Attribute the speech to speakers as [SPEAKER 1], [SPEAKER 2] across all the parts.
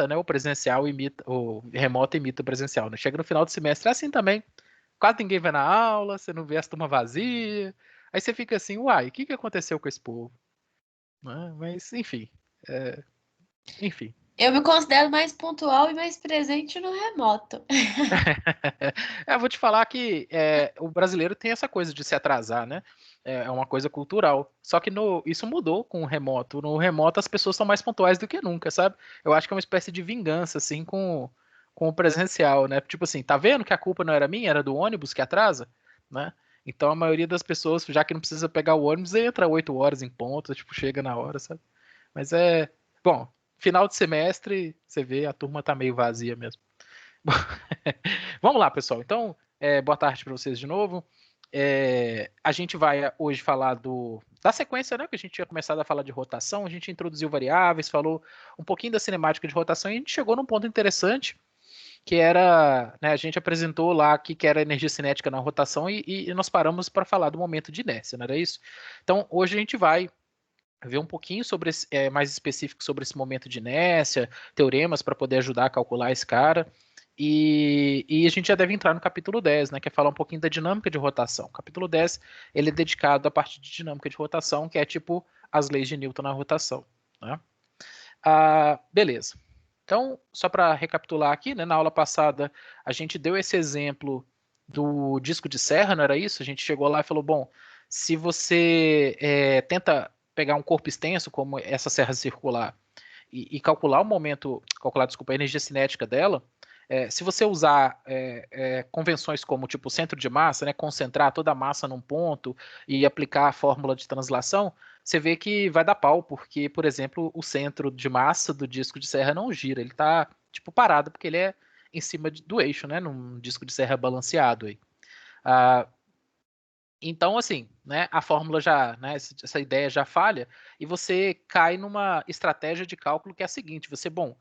[SPEAKER 1] imita, né? O presencial imita, o remoto imita o presencial, né? Chega no final do semestre é assim também. Quase ninguém vai na aula, você não vê as turmas vazias. Aí você fica assim, uai, o que que aconteceu com esse povo? Né? Mas, enfim. é, enfim.
[SPEAKER 2] Eu me considero mais pontual e mais presente no remoto.
[SPEAKER 1] Eu vou te falar que o brasileiro tem essa coisa de se atrasar, né? É uma coisa cultural. Só que isso mudou com o remoto. No remoto as pessoas são mais pontuais do que nunca, sabe? Eu acho que é uma espécie de vingança, assim, com o presencial, né? Tipo assim, tá vendo que a culpa não era minha, era do ônibus que atrasa, né? Então a maioria das pessoas, já que não precisa pegar o ônibus, entra 8 horas em ponto, tipo, chega na hora, sabe? Mas bom, final de semestre, você vê, a turma tá meio vazia mesmo. Vamos lá, pessoal. Então, boa tarde para vocês de novo. A gente vai hoje falar da sequência, né? Que a gente tinha começado a falar de rotação, a gente introduziu variáveis, falou um pouquinho da cinemática de rotação e a gente chegou num ponto interessante, que era, né, a gente apresentou lá que era a energia cinética na rotação e nós paramos para falar do momento de inércia, não era isso? Então, hoje a gente vai ver um pouquinho sobre mais específico sobre esse momento de inércia, teoremas para poder ajudar a calcular esse cara. E a gente já deve entrar no capítulo 10, né, que é falar um pouquinho da dinâmica de rotação. O capítulo 10 ele é dedicado à parte de dinâmica de rotação, que é tipo as leis de Newton na rotação. Né? Beleza. Então, só para recapitular aqui, né, na aula passada a gente deu esse exemplo do disco de serra, não era isso? A gente chegou lá e falou, bom, se você tenta pegar um corpo extenso, como essa serra circular, e calcular o momento, calcular, desculpa, a energia cinética dela, se você usar convenções como tipo centro de massa, né, concentrar toda a massa num ponto e aplicar a fórmula de translação, você vê que vai dar pau, porque, por exemplo, o centro de massa do disco de serra não gira, ele está tipo parado, porque ele é em cima do eixo, né, num disco de serra balanceado aí. Ah, então, assim, né, a fórmula já, né, essa ideia já falha, e você cai numa estratégia de cálculo que é a seguinte: bom,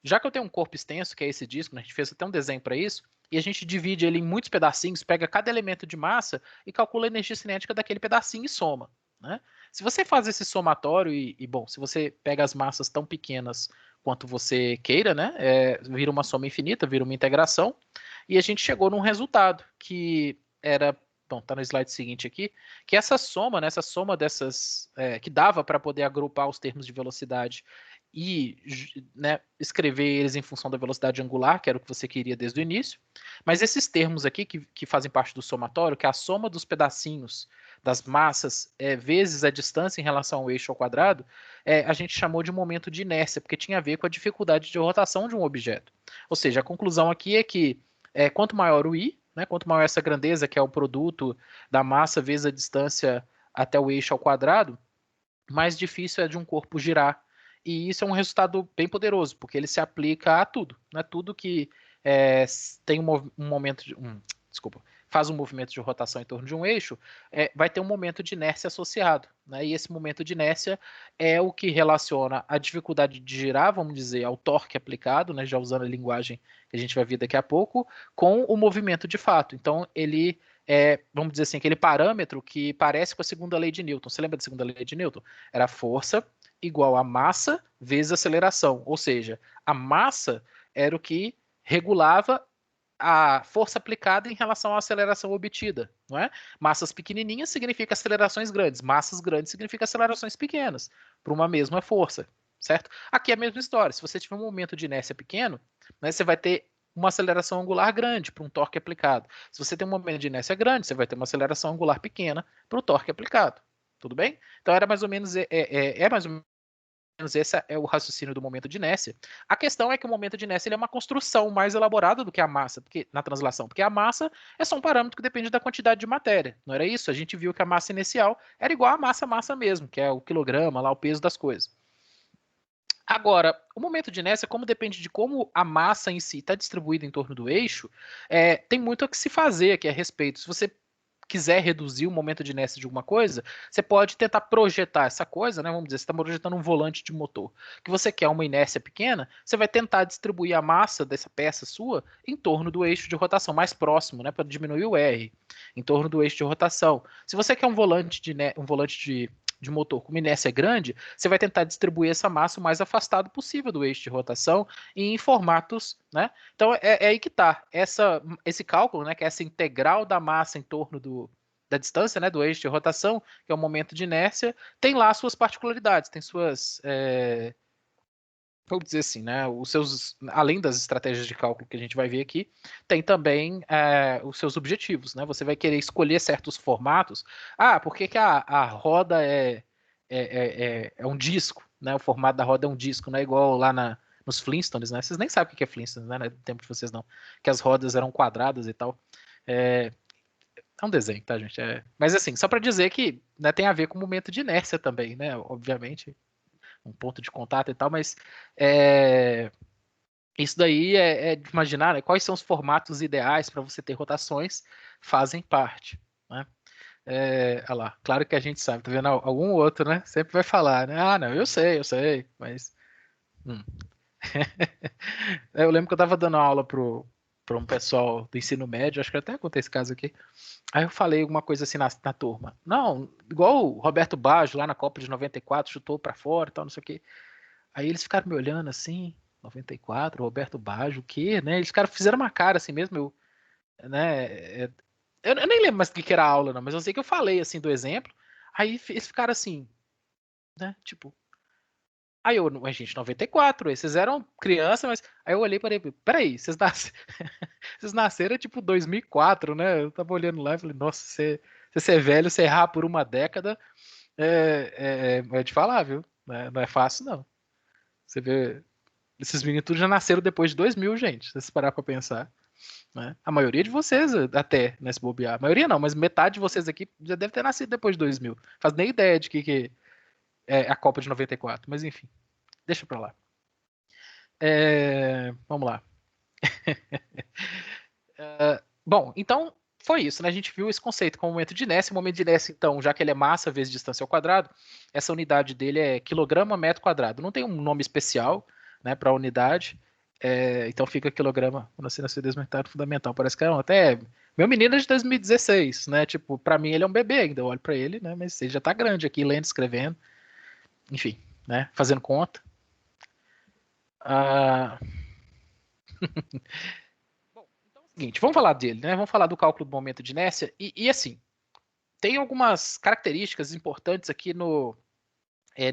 [SPEAKER 1] já que eu tenho um corpo extenso, que é esse disco, né, a gente fez até um desenho para isso, e a gente divide ele em muitos pedacinhos, pega cada elemento de massa e calcula a energia cinética daquele pedacinho e soma. Né? Se você faz esse somatório, bom, se você pega as massas tão pequenas quanto você queira, né, vira uma soma infinita, vira uma integração, e a gente chegou num resultado que era. Bom, tá no slide seguinte aqui, que essa soma, né, essa soma dessas, que dava para poder agrupar os termos de velocidade e, né, escrever eles em função da velocidade angular, que era o que você queria desde o início. Mas esses termos aqui, que fazem parte do somatório, que é a soma dos pedacinhos das massas vezes a distância em relação ao eixo ao quadrado, a gente chamou de momento de inércia, porque tinha a ver com a dificuldade de rotação de um objeto. Ou seja, a conclusão aqui é que quanto maior o i, né, quanto maior essa grandeza, que é o produto da massa vezes a distância até o eixo ao quadrado, mais difícil é de um corpo girar. E isso é um resultado bem poderoso, porque ele se aplica a tudo. Né? Tudo que tem um momento de. Desculpa, faz um movimento de rotação em torno de um eixo, vai ter um momento de inércia associado. Né? E esse momento de inércia é o que relaciona a dificuldade de girar, vamos dizer, ao torque aplicado, né? Já usando a linguagem que a gente vai ver daqui a pouco, com o movimento de fato. Então, ele vamos dizer assim, aquele parâmetro que parece com a segunda lei de Newton. Você lembra da segunda lei de Newton? Era força igual a massa vezes aceleração. Ou seja, a massa era o que regulava a força aplicada em relação à aceleração obtida, não é? Massas pequenininhas significa acelerações grandes, massas grandes significa acelerações pequenas, para uma mesma força, certo? Aqui é a mesma história. Se você tiver um momento de inércia pequeno, né, você vai ter uma aceleração angular grande para um torque aplicado. Se você tem um momento de inércia grande, você vai ter uma aceleração angular pequena para o torque aplicado. Tudo bem? Então era mais ou menos mais ou menos esse é o raciocínio do momento de inércia. A questão é que o momento de inércia ele é uma construção mais elaborada do que a massa, porque, na translação, porque a massa é só um parâmetro que depende da quantidade de matéria. Não era isso? A gente viu que a massa inicial era igual à massa mesmo, que é o quilograma, lá o peso das coisas. Agora, o momento de inércia, como depende de como a massa em si está distribuída em torno do eixo, tem muito a que se fazer aqui a respeito. Se você quiser reduzir o momento de inércia de alguma coisa, você pode tentar projetar essa coisa, né? Vamos dizer, você está projetando um volante de motor, que você quer uma inércia pequena, você vai tentar distribuir a massa dessa peça sua em torno do eixo de rotação mais próximo, né? Para diminuir o R, em torno do eixo de rotação. Se você quer um volante de de motor com uma inércia grande, você vai tentar distribuir essa massa o mais afastado possível do eixo de rotação e em formatos, né? Então é aí que está esse cálculo, né? Que é essa integral da massa em torno da distância, né? Do eixo de rotação, que é o momento de inércia, tem lá suas particularidades, tem suas vamos dizer assim, né? Além das estratégias de cálculo que a gente vai ver aqui, tem também os seus objetivos, né? Você vai querer escolher certos formatos. Ah, por que que a roda é um disco, né? O formato da roda é um disco, não é igual lá nos Flintstones, né? Vocês nem sabem o que é Flintstones, né? No tempo de vocês não. Que as rodas eram quadradas e tal. É um desenho, tá, gente? Mas assim, só para dizer que, né, tem a ver com o momento de inércia também, né? Obviamente, um ponto de contato e tal, mas isso daí é de imaginar, né, quais são os formatos ideais para você ter rotações, fazem parte, né? Olha lá, claro que a gente sabe, tá vendo? Algum outro, né? Sempre vai falar, né? Ah, não, eu sei, mas. hum. Eu lembro que eu estava dando aula para um pessoal do ensino médio, acho que até acontece esse caso aqui. Aí eu falei alguma coisa assim na turma. Não, igual o Roberto Baggio lá na Copa de 94, chutou para fora e tal, não sei o quê. Aí eles ficaram me olhando assim, 94, Roberto Baggio, o quê, né? Eles fizeram uma cara assim mesmo, né? Eu nem lembro mais do que era a aula, não, mas eu sei que eu falei assim do exemplo. Aí eles ficaram assim, né? Tipo, aí eu, a gente, 94, esses eram criança, mas aí eu olhei para ele, peraí, vocês nasceram tipo 2004, né? Eu tava olhando lá e falei, nossa, você é velho, você errar por uma década, é de falar, viu? Não é fácil, não. Você vê, esses meninos tudo já nasceram depois de 2000, gente, se você parar pra pensar, né? A maioria de vocês até, nesse bobear. A maioria não, mas metade de vocês aqui já deve ter nascido depois de 2000. Faz nem ideia de que é a Copa de 94, mas enfim, deixa pra lá. Vamos lá. Bom, então foi isso, né? A gente viu esse conceito como momento de inércia. O momento de inércia, então, já que ele é massa vezes distância ao quadrado, essa unidade dele é quilograma metro quadrado. Não tem um nome especial, né, para a unidade. Então fica quilograma quando você nasceu desmercado fundamental. Parece que é até meu menino é de 2016, né? Tipo, para mim ele é um bebê ainda. Eu olho para ele, né? Mas ele já tá grande aqui, lendo, escrevendo, enfim, né? Fazendo conta. Ah, então é o seguinte, vamos falar dele, né? Vamos falar do cálculo do momento de inércia e assim. Tem algumas características importantes aqui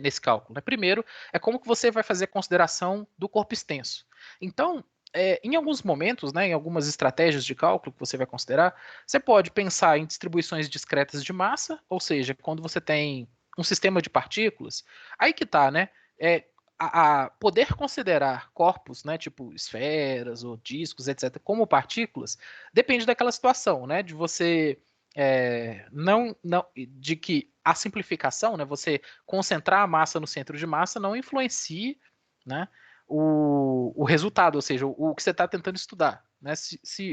[SPEAKER 1] nesse cálculo, né? Primeiro, é como que você vai fazer a consideração do corpo extenso. Então, em alguns momentos, né, em algumas estratégias de cálculo que você vai considerar, você pode pensar em distribuições discretas de massa, ou seja, quando você tem um sistema de partículas, aí que tá, né? A poder considerar corpos, né, tipo esferas ou discos, etc., como partículas, depende daquela situação, né? De você não, de que a simplificação, né, você concentrar a massa no centro de massa, não influencie, né, o resultado, ou seja, o que você está tentando estudar. Né?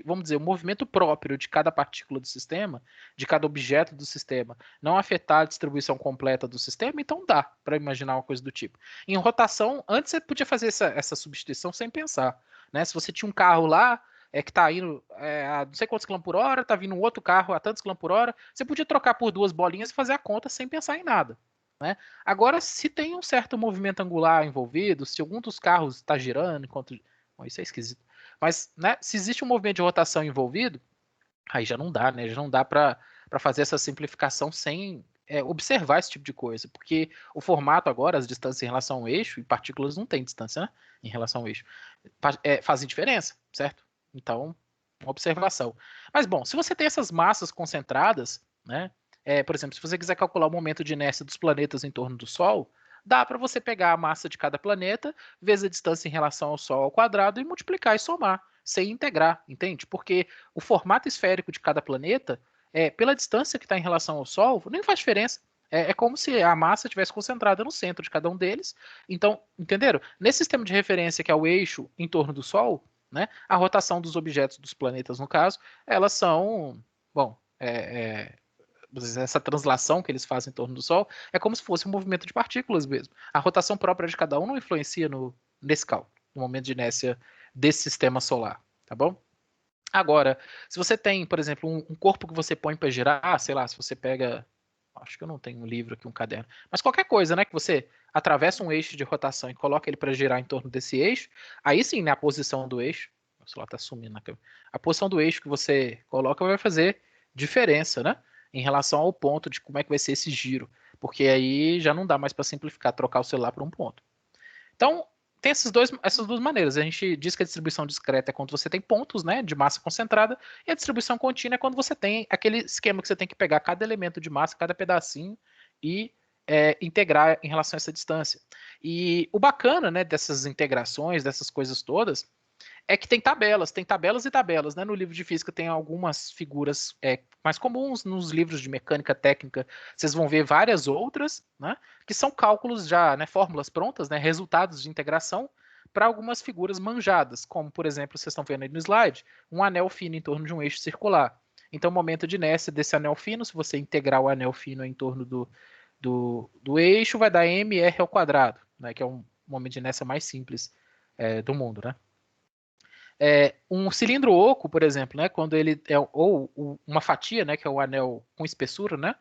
[SPEAKER 1] Vamos dizer, o movimento próprio de cada partícula do sistema, de cada objeto do sistema, não afetar a distribuição completa do sistema, então dá para imaginar uma coisa do tipo. Em rotação, antes você podia fazer essa substituição sem pensar. Né? Se você tinha um carro lá, que está indo a não sei quantos km por hora, está vindo um outro carro a tantos km por hora, você podia trocar por duas bolinhas e fazer a conta sem pensar em nada. Né? Agora, se tem um certo movimento angular envolvido, se algum dos carros está girando, enquanto. Bom, isso é esquisito. Mas, né, se existe um movimento de rotação envolvido, aí já não dá, né? Já não dá para fazer essa simplificação sem observar esse tipo de coisa, porque o formato agora, as distâncias em relação ao eixo, e partículas não têm distância, né, em relação ao eixo, fazem diferença, certo? Então, uma observação. Mas, bom, se você tem essas massas concentradas, né, por exemplo, se você quiser calcular o momento de inércia dos planetas em torno do Sol, dá para você pegar a massa de cada planeta, vezes a distância em relação ao Sol ao quadrado e multiplicar e somar, sem integrar, entende? Porque o formato esférico de cada planeta, pela distância que está em relação ao Sol, nem faz diferença. É como se a massa estivesse concentrada no centro de cada um deles. Então, entenderam? Nesse sistema de referência que é o eixo em torno do Sol, né, a rotação dos objetos dos planetas, no caso, elas são, bom, essa translação que eles fazem em torno do Sol é como se fosse um movimento de partículas mesmo. A rotação própria de cada um não influencia nesse cálculo, no momento de inércia desse sistema solar, tá bom? Agora, se você tem, por exemplo, um corpo que você põe para girar, sei lá, se você pega Acho que eu não tenho um livro aqui, um caderno. Mas qualquer coisa, né? Que você atravessa um eixo de rotação e coloca ele para girar em torno desse eixo, aí sim, né, a posição do eixo, o celular está sumindo na câmera, a posição do eixo que você coloca vai fazer diferença, né? Em relação ao ponto de como é que vai ser esse giro. Porque aí já não dá mais para simplificar, trocar o celular por um ponto. Então, tem essas duas maneiras. A gente diz que a distribuição discreta é quando você tem pontos, né, de massa concentrada, e a distribuição contínua é quando você tem aquele esquema que você tem que pegar cada elemento de massa, cada pedacinho, e integrar em relação a essa distância. E o bacana, né, dessas integrações, dessas coisas todas, é que tem tabelas e tabelas, né? No livro de física tem algumas figuras mais comuns, nos livros de mecânica técnica vocês vão ver várias outras, né? Que são cálculos já, né? Fórmulas prontas, né? Resultados de integração para algumas figuras manjadas, como por exemplo, vocês estão vendo aí no slide, um anel fino em torno de um eixo circular. Então, o momento de inércia desse anel fino, se você integrar o anel fino em torno do eixo, vai dar mr ao quadrado, né? Que é um momento de inércia mais simples do mundo, né? Um cilindro oco, por exemplo, né, quando ele ou uma fatia, né, que é o anel com espessura, né,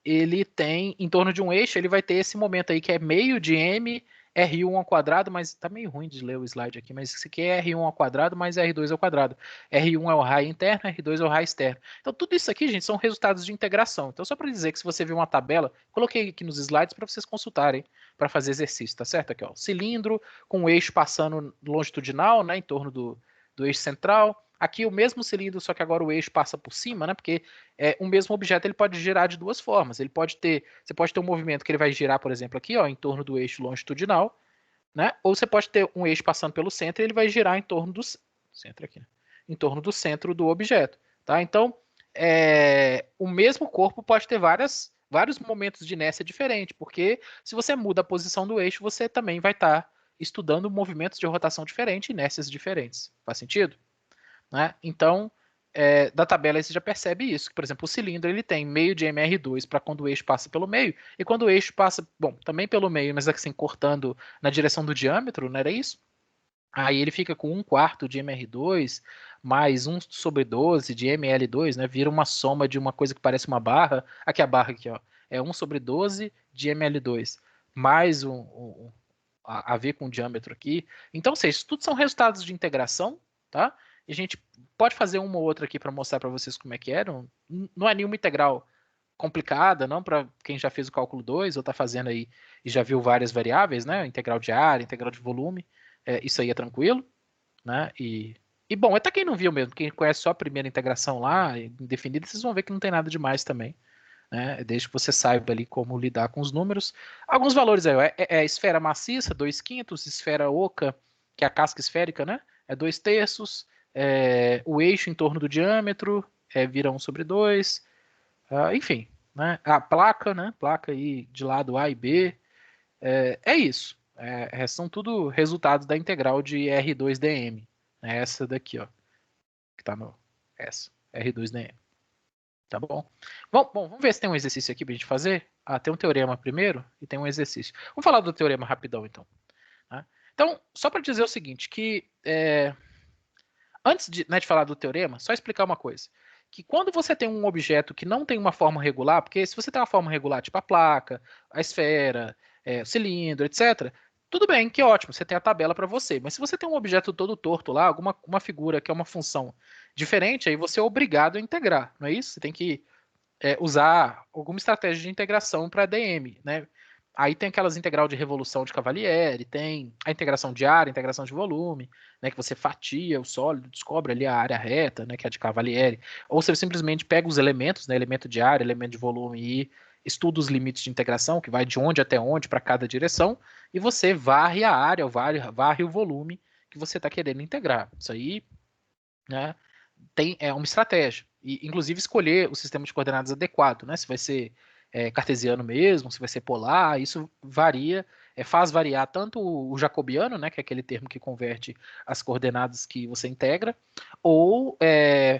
[SPEAKER 1] ele tem em torno de um eixo, ele vai ter esse momento aí que é meio de m R1 ao quadrado, mas tá meio ruim de ler o slide aqui, mas isso aqui é R1 ao quadrado mais R2 ao quadrado. R1 é o raio interno, R2 é o raio externo. Então tudo isso aqui, gente, são resultados de integração. Então só para dizer que se você ver uma tabela, coloquei aqui nos slides para vocês consultarem para fazer exercício, tá certo? Aqui, ó, cilindro com o eixo passando longitudinal, né, em torno do eixo central. Aqui o mesmo cilindro, só que agora o eixo passa por cima, né? Porque o mesmo objeto ele pode girar de duas formas. Você pode ter um movimento que ele vai girar, por exemplo, aqui, ó, em torno do eixo longitudinal, né? Ou você pode ter um eixo passando pelo centro e ele vai girar em torno do centro aqui, né? Em torno do centro do objeto, tá? Então, o mesmo corpo pode ter vários momentos de inércia diferentes, porque se você muda a posição do eixo, você também vai estar estudando movimentos de rotação diferentes, inércias diferentes. Faz sentido? Né? Então, da tabela aí você já percebe isso. Que, por exemplo, o cilindro ele tem meio de mr2 para quando o eixo passa pelo meio, e quando o eixo passa, bom, também pelo meio, mas assim, cortando na direção do diâmetro, não era isso? Aí ele fica com 1/4 de mr2 mais 1/12 de ml2, né? Vira uma soma de uma coisa que parece uma barra. Aqui a barra aqui, ó, é 1/12 de ml2 mais a ver com o diâmetro aqui. Então, ou seja, isso tudo são resultados de integração, tá? E a gente pode fazer uma ou outra aqui para mostrar para vocês como é que é. Não é nenhuma integral complicada, não, para quem já fez o cálculo 2 ou está fazendo aí e já viu várias variáveis, né? Integral de área, integral de volume. Isso aí é tranquilo, né? E bom, até quem não viu mesmo, quem conhece só a primeira integração lá, definida, vocês vão ver que não tem nada demais também, né? Desde que você saiba ali como lidar com os números. Alguns valores aí, esfera maciça, 2/5, esfera oca, que é a casca esférica, né? É 2/3, o eixo em torno do diâmetro vira 1/2, enfim, né? A placa, né? Placa aí de lado A e B, isso. São tudo resultados da integral de R2dm. Essa daqui, ó, que tá no essa, R2dm. Tá bom? Bom, vamos ver se tem um exercício aqui pra gente fazer. Tem um teorema primeiro e tem um exercício. Vamos falar do teorema rapidão, então. Tá? Então, só para dizer o seguinte, que antes de falar do teorema, só explicar uma coisa. Que quando você tem um objeto que não tem uma forma regular, porque se você tem uma forma regular, tipo a placa, a esfera, o cilindro, etc., tudo bem, que ótimo, você tem a tabela para você. Mas se você tem um objeto todo torto lá, uma figura que é uma função diferente, aí você é obrigado a integrar, não é isso? Você tem que usar alguma estratégia de integração para DM, né? Aí tem aquelas integral de revolução de Cavalieri, tem a integração de área, integração de volume, né, que você fatia o sólido, descobre ali a área reta, né, que é a de Cavalieri, ou você simplesmente pega os elementos, né, elemento de área, elemento de volume e estuda os limites de integração, que vai de onde até onde para cada direção, e você varre a área, varre o volume que você está querendo integrar. Isso aí, né, é uma estratégia. E, inclusive, escolher o sistema de coordenadas adequado, né? Se vai ser cartesiano mesmo, se vai ser polar, isso varia, faz variar tanto o jacobiano, né, que é aquele termo que converte as coordenadas que você integra, ou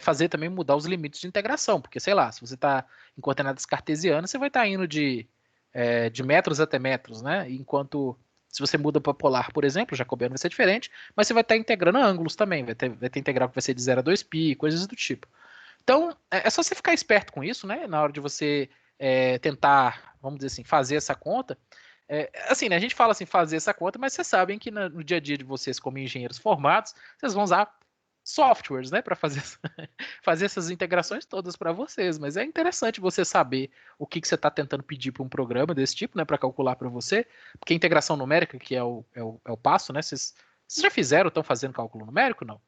[SPEAKER 1] fazer também mudar os limites de integração, porque, sei lá, se você está em coordenadas cartesianas, você vai estar indo de metros até metros, né? Enquanto se você muda para polar, por exemplo, o jacobiano vai ser diferente, mas você vai estar integrando ângulos também, vai ter integral que vai ser de 0 a 2π, coisas do tipo. Então, é só você ficar esperto com isso, né? Na hora de você tentar, vamos dizer assim, fazer essa conta, assim, né, a gente fala assim, fazer essa conta, mas vocês sabem que no dia a dia de vocês, como engenheiros formados, vocês vão usar softwares, né, para fazer, fazer essas integrações todas para vocês. Mas é interessante você saber o que você está tentando pedir para um programa desse tipo, né, para calcular para você, porque a integração numérica, que é o passo, né, vocês já fizeram, estão fazendo cálculo numérico, não?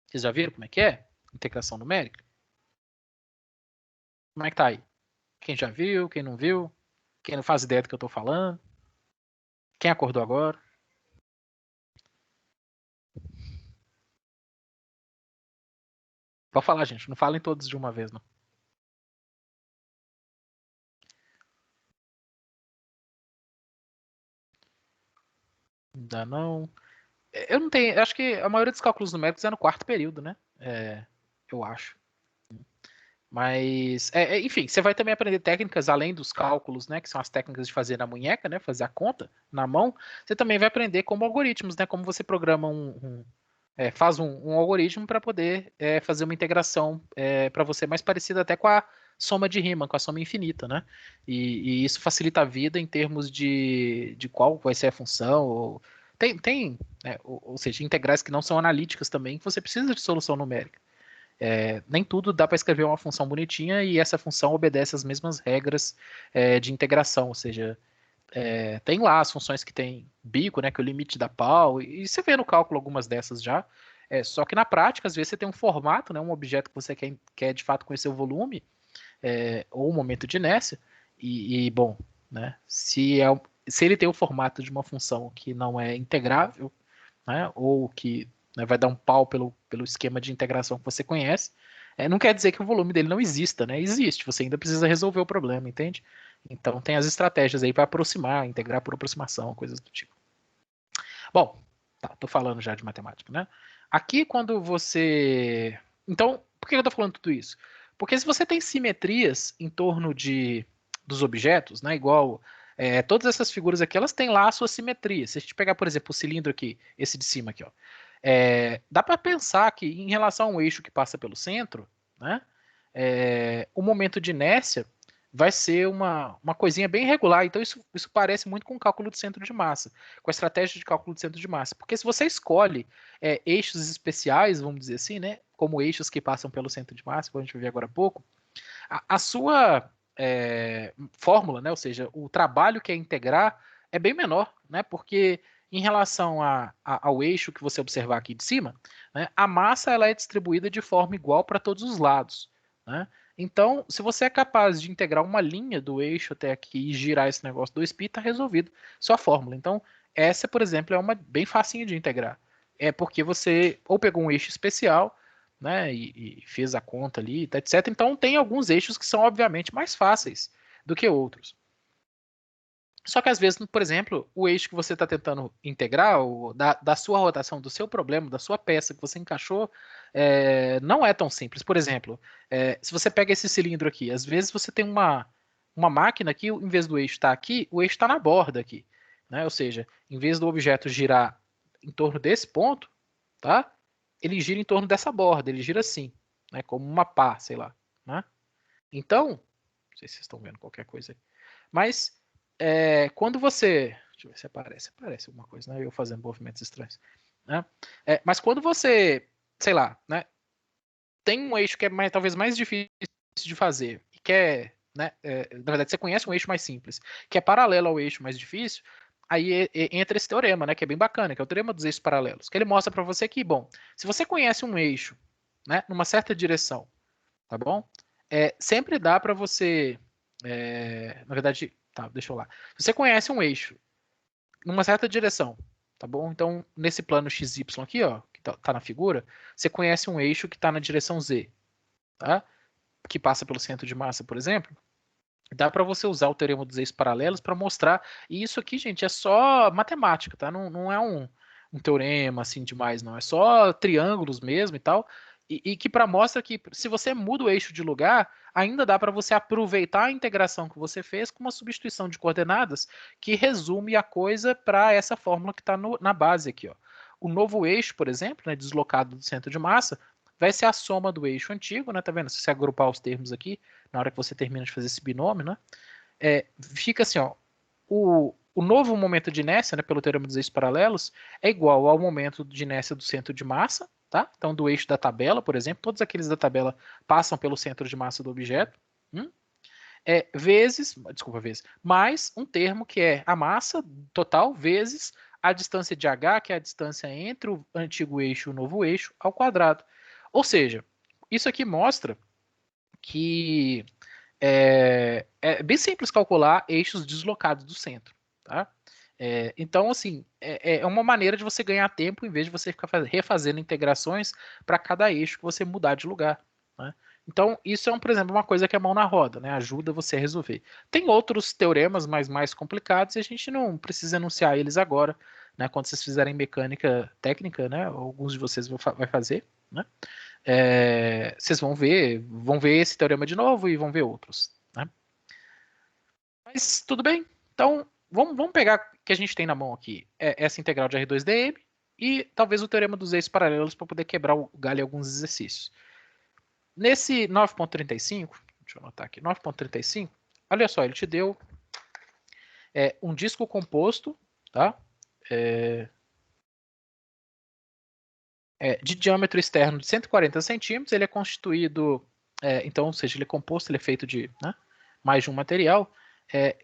[SPEAKER 1] Vocês já viram como é que é? Integração numérica? Como é que tá aí? Quem já viu, quem não viu? Quem não faz ideia do que eu tô falando? Quem acordou agora? Pode falar, gente. Não falem todos de uma vez, não. Ainda não. Eu não tenho. Acho que a maioria dos cálculos numéricos é no quarto período, né? Eu acho. Mas, enfim, você vai também aprender técnicas além dos cálculos, né? Que são as técnicas de fazer na munheca, né? Fazer a conta na mão. Você também vai aprender como algoritmos, né? Como você programa faz um algoritmo para poder fazer uma integração para você mais parecida até com a soma de Riemann, com a soma infinita, né? E isso facilita a vida em termos de qual vai ser a função. Ou seja, integrais que não são analíticas também, que você precisa de solução numérica. Nem tudo dá para escrever uma função bonitinha e essa função obedece às mesmas regras de integração, ou seja, tem lá as funções que tem bico, né, que é o limite da pau, e você vê no cálculo algumas dessas já. Só que na prática, às vezes você tem um formato, né, um objeto que você quer de fato conhecer o volume, ou o momento de inércia, bom, né, se ele tem o formato de uma função que não é integrável, né, ou que, né, vai dar um pau pelo esquema de integração que você conhece, não quer dizer que o volume dele não exista, né? Existe, você ainda precisa resolver o problema, entende? Então tem as estratégias aí para aproximar, integrar por aproximação, coisas do tipo. Bom, tá, tô falando já de matemática, né? Aqui quando você. Então, por que eu tô falando tudo isso? Porque se você tem simetrias em torno dos objetos, né? Igual todas essas figuras aqui, elas têm lá a sua simetria. Se a gente pegar, por exemplo, o cilindro aqui, esse de cima aqui, ó, dá para pensar que em relação ao eixo que passa pelo centro, né? O momento de inércia vai ser uma coisinha bem regular. Então, isso parece muito com o cálculo de centro de massa, com a estratégia de cálculo de centro de massa. Porque se você escolhe eixos especiais, vamos dizer assim, né, como eixos que passam pelo centro de massa, como a gente vai ver agora há pouco, a sua fórmula, né, ou seja, o trabalho que é integrar é bem menor, né, porque em relação ao eixo que você observar aqui de cima, né, a massa ela é distribuída de forma igual para todos os lados. Né? Então, se você é capaz de integrar uma linha do eixo até aqui e girar esse negócio 2π, está resolvido sua fórmula. Então, essa, por exemplo, é uma bem facinho de integrar. É porque você ou pegou um eixo especial, né, e fez a conta ali, tá, etc. Então, tem alguns eixos que são, obviamente, mais fáceis do que outros. Só que às vezes, por exemplo, o eixo que você está tentando integrar, da sua rotação, do seu problema, da sua peça que você encaixou, não é tão simples. Por exemplo, se você pega esse cilindro aqui, às vezes você tem uma máquina que, em vez do eixo estar aqui, o eixo está na borda aqui. Né? Ou seja, em vez do objeto girar em torno desse ponto, tá? Ele gira em torno dessa borda, ele gira assim, né? Como uma pá, sei lá. Né? Então, não sei se vocês estão vendo qualquer coisa aí. Mas quando você. Deixa eu ver se aparece. Aparece alguma coisa, né? Eu fazendo movimentos estranhos. Né? Mas quando você, sei lá, né? Tem um eixo que é talvez mais difícil de fazer, e que né? Na verdade, você conhece um eixo mais simples, que é paralelo ao eixo mais difícil, aí entra esse teorema, né? Que é bem bacana, que é o teorema dos eixos paralelos, que ele mostra para você que, bom, se você conhece um eixo, né? Numa certa direção, tá bom? Sempre dá para você. Na verdade, tá, deixa eu lá. Você conhece um eixo numa certa direção, tá bom? Então, nesse plano XY aqui, ó, que tá na figura, você conhece um eixo que está na direção Z, tá? Que passa pelo centro de massa, por exemplo. Dá para você usar o teorema dos eixos paralelos para mostrar. E isso aqui, gente, é só matemática, tá? Não é um teorema assim demais, não. É só triângulos mesmo e tal. E que para mostra que se você muda o eixo de lugar, ainda dá para você aproveitar a integração que você fez com uma substituição de coordenadas que resume a coisa para essa fórmula que está na base aqui. Ó. O novo eixo, por exemplo, né, deslocado do centro de massa, vai ser a soma do eixo antigo, né? Tá vendo? Se você agrupar os termos aqui, na hora que você termina de fazer esse binômio, né? Fica assim, ó, o novo momento de inércia, né, pelo teorema dos eixos paralelos, é igual ao momento de inércia do centro de massa, tá? Então, do eixo da tabela, por exemplo, todos aqueles da tabela passam pelo centro de massa do objeto, vezes, mais um termo que é a massa total vezes a distância de h, que é a distância entre o antigo eixo e o novo eixo, ao quadrado. Ou seja, isso aqui mostra que é bem simples calcular eixos deslocados do centro, tá? Então, assim, é uma maneira de você ganhar tempo em vez de você ficar refazendo integrações para cada eixo que você mudar de lugar, né? Então, isso é, por exemplo, uma coisa que é mão na roda, né? Ajuda você a resolver. Tem outros teoremas mais complicados e a gente não precisa enunciar eles agora, né? Quando vocês fizerem mecânica técnica, né? Alguns de vocês vai fazer, né? Vocês vão ver esse teorema de novo e vão ver outros, né? Mas tudo bem. Então, vamos pegar o que a gente tem na mão aqui. Essa integral de R2dm e talvez o teorema dos eixos paralelos para poder quebrar o galho em alguns exercícios. Nesse 9.35, deixa eu anotar aqui, 9.35, olha só, ele te deu um disco composto, tá? De diâmetro externo de 140 centímetros, ele é constituído, então, ou seja, ele é composto, ele é feito de, né, mais de um material.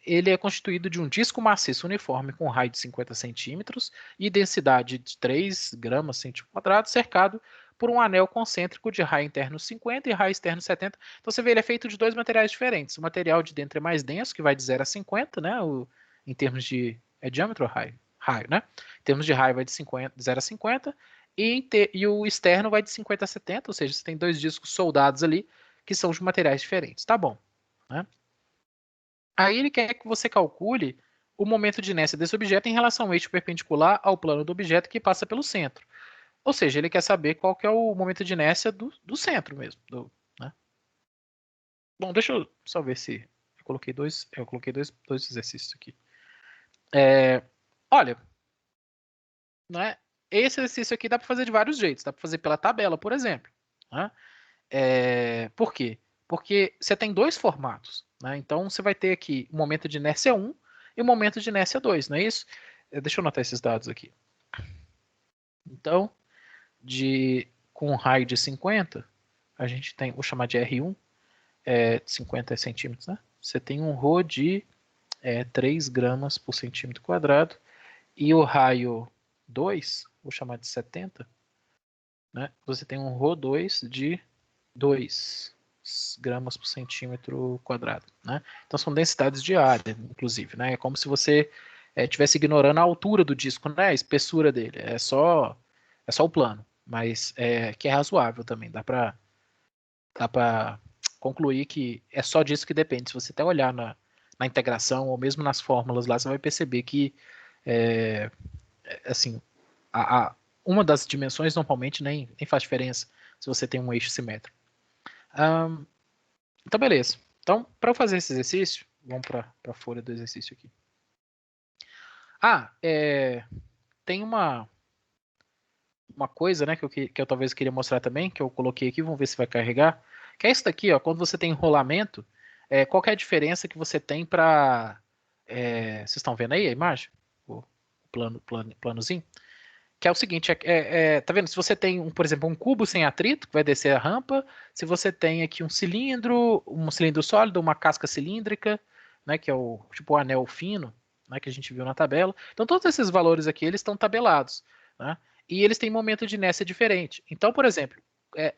[SPEAKER 1] Ele é constituído de um disco maciço uniforme com raio de 50 centímetros e densidade de 3 gramas centímetro quadrado, cercado por um anel concêntrico de raio interno 50 e raio externo 70. Então você vê, ele é feito de dois materiais diferentes. O material de dentro é mais denso, que vai de 0 a 50, né, em termos de diâmetro ou raio, né? Em termos de raio vai de 0 a 50, e o externo vai de 50 a 70, ou seja, você tem dois discos soldados ali, que são de materiais diferentes. Tá bom, né? Aí ele quer que você calcule o momento de inércia desse objeto em relação ao eixo perpendicular ao plano do objeto que passa pelo centro. Ou seja, ele quer saber qual que é o momento de inércia do centro mesmo. Né? Bom, deixa eu só ver se eu coloquei dois exercícios aqui. Olha, né, esse exercício aqui dá para fazer de vários jeitos. Dá para fazer pela tabela, por exemplo. Né? Por quê? Porque você tem dois formatos. Né? Então, você vai ter aqui o momento de inércia 1 e o momento de inércia 2, não é isso? Deixa eu anotar esses dados aqui. Então, com um raio de 50, a gente tem, vou chamar de R1, 50 centímetros, né? Você tem um ρ de 3 gramas por centímetro quadrado, e o raio 2, vou chamar de 70, né? Você tem um ρ2 de 2 gramas por centímetro quadrado, né? Então são densidades de área, inclusive, né? É como se você estivesse ignorando a altura do disco, né? A espessura dele, é só o plano, mas que é razoável também, dá para concluir que é só disso que depende. Se você até olhar na integração ou mesmo nas fórmulas lá, você vai perceber que assim, uma das dimensões normalmente nem faz diferença se você tem um eixo simétrico. Então, beleza. Então, para eu fazer esse exercício, vamos para a folha do exercício aqui. Tem uma coisa, né, que eu talvez queria mostrar também, que eu coloquei aqui, vamos ver se vai carregar, que é isso daqui, ó, quando você tem enrolamento, qual que é a diferença que você tem para... vocês estão vendo aí a imagem? O planozinho? Que é o seguinte, tá vendo? Se você tem, por exemplo, um cubo sem atrito, que vai descer a rampa, se você tem aqui um cilindro sólido, uma casca cilíndrica, né, que é o tipo o anel fino, né, que a gente viu na tabela. Então, todos esses valores aqui, eles estão tabelados, né? E eles têm momento de inércia diferente. Então, por exemplo,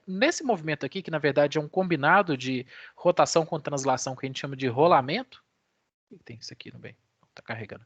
[SPEAKER 1] nesse movimento aqui, que na verdade é um combinado de rotação com translação, que a gente chama de rolamento, tem isso aqui no bem, tá carregando,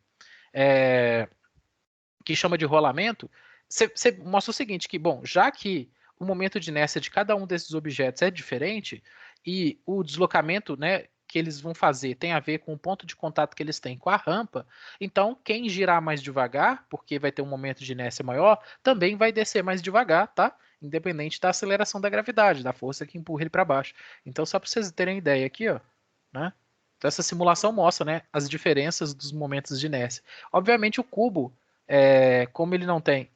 [SPEAKER 1] que chama de rolamento, você mostra o seguinte, que, bom, já que o momento de inércia de cada um desses objetos é diferente e o deslocamento, né, que eles vão fazer tem a ver com o ponto de contato que eles têm com a rampa, então quem girar mais devagar, porque vai ter um momento de inércia maior, também vai descer mais devagar, tá? Independente da aceleração da gravidade, da força que empurra ele para baixo. Então, só para vocês terem ideia aqui, ó, né? Então, essa simulação mostra, né, as diferenças dos momentos de inércia. Obviamente, o cubo, como ele não tem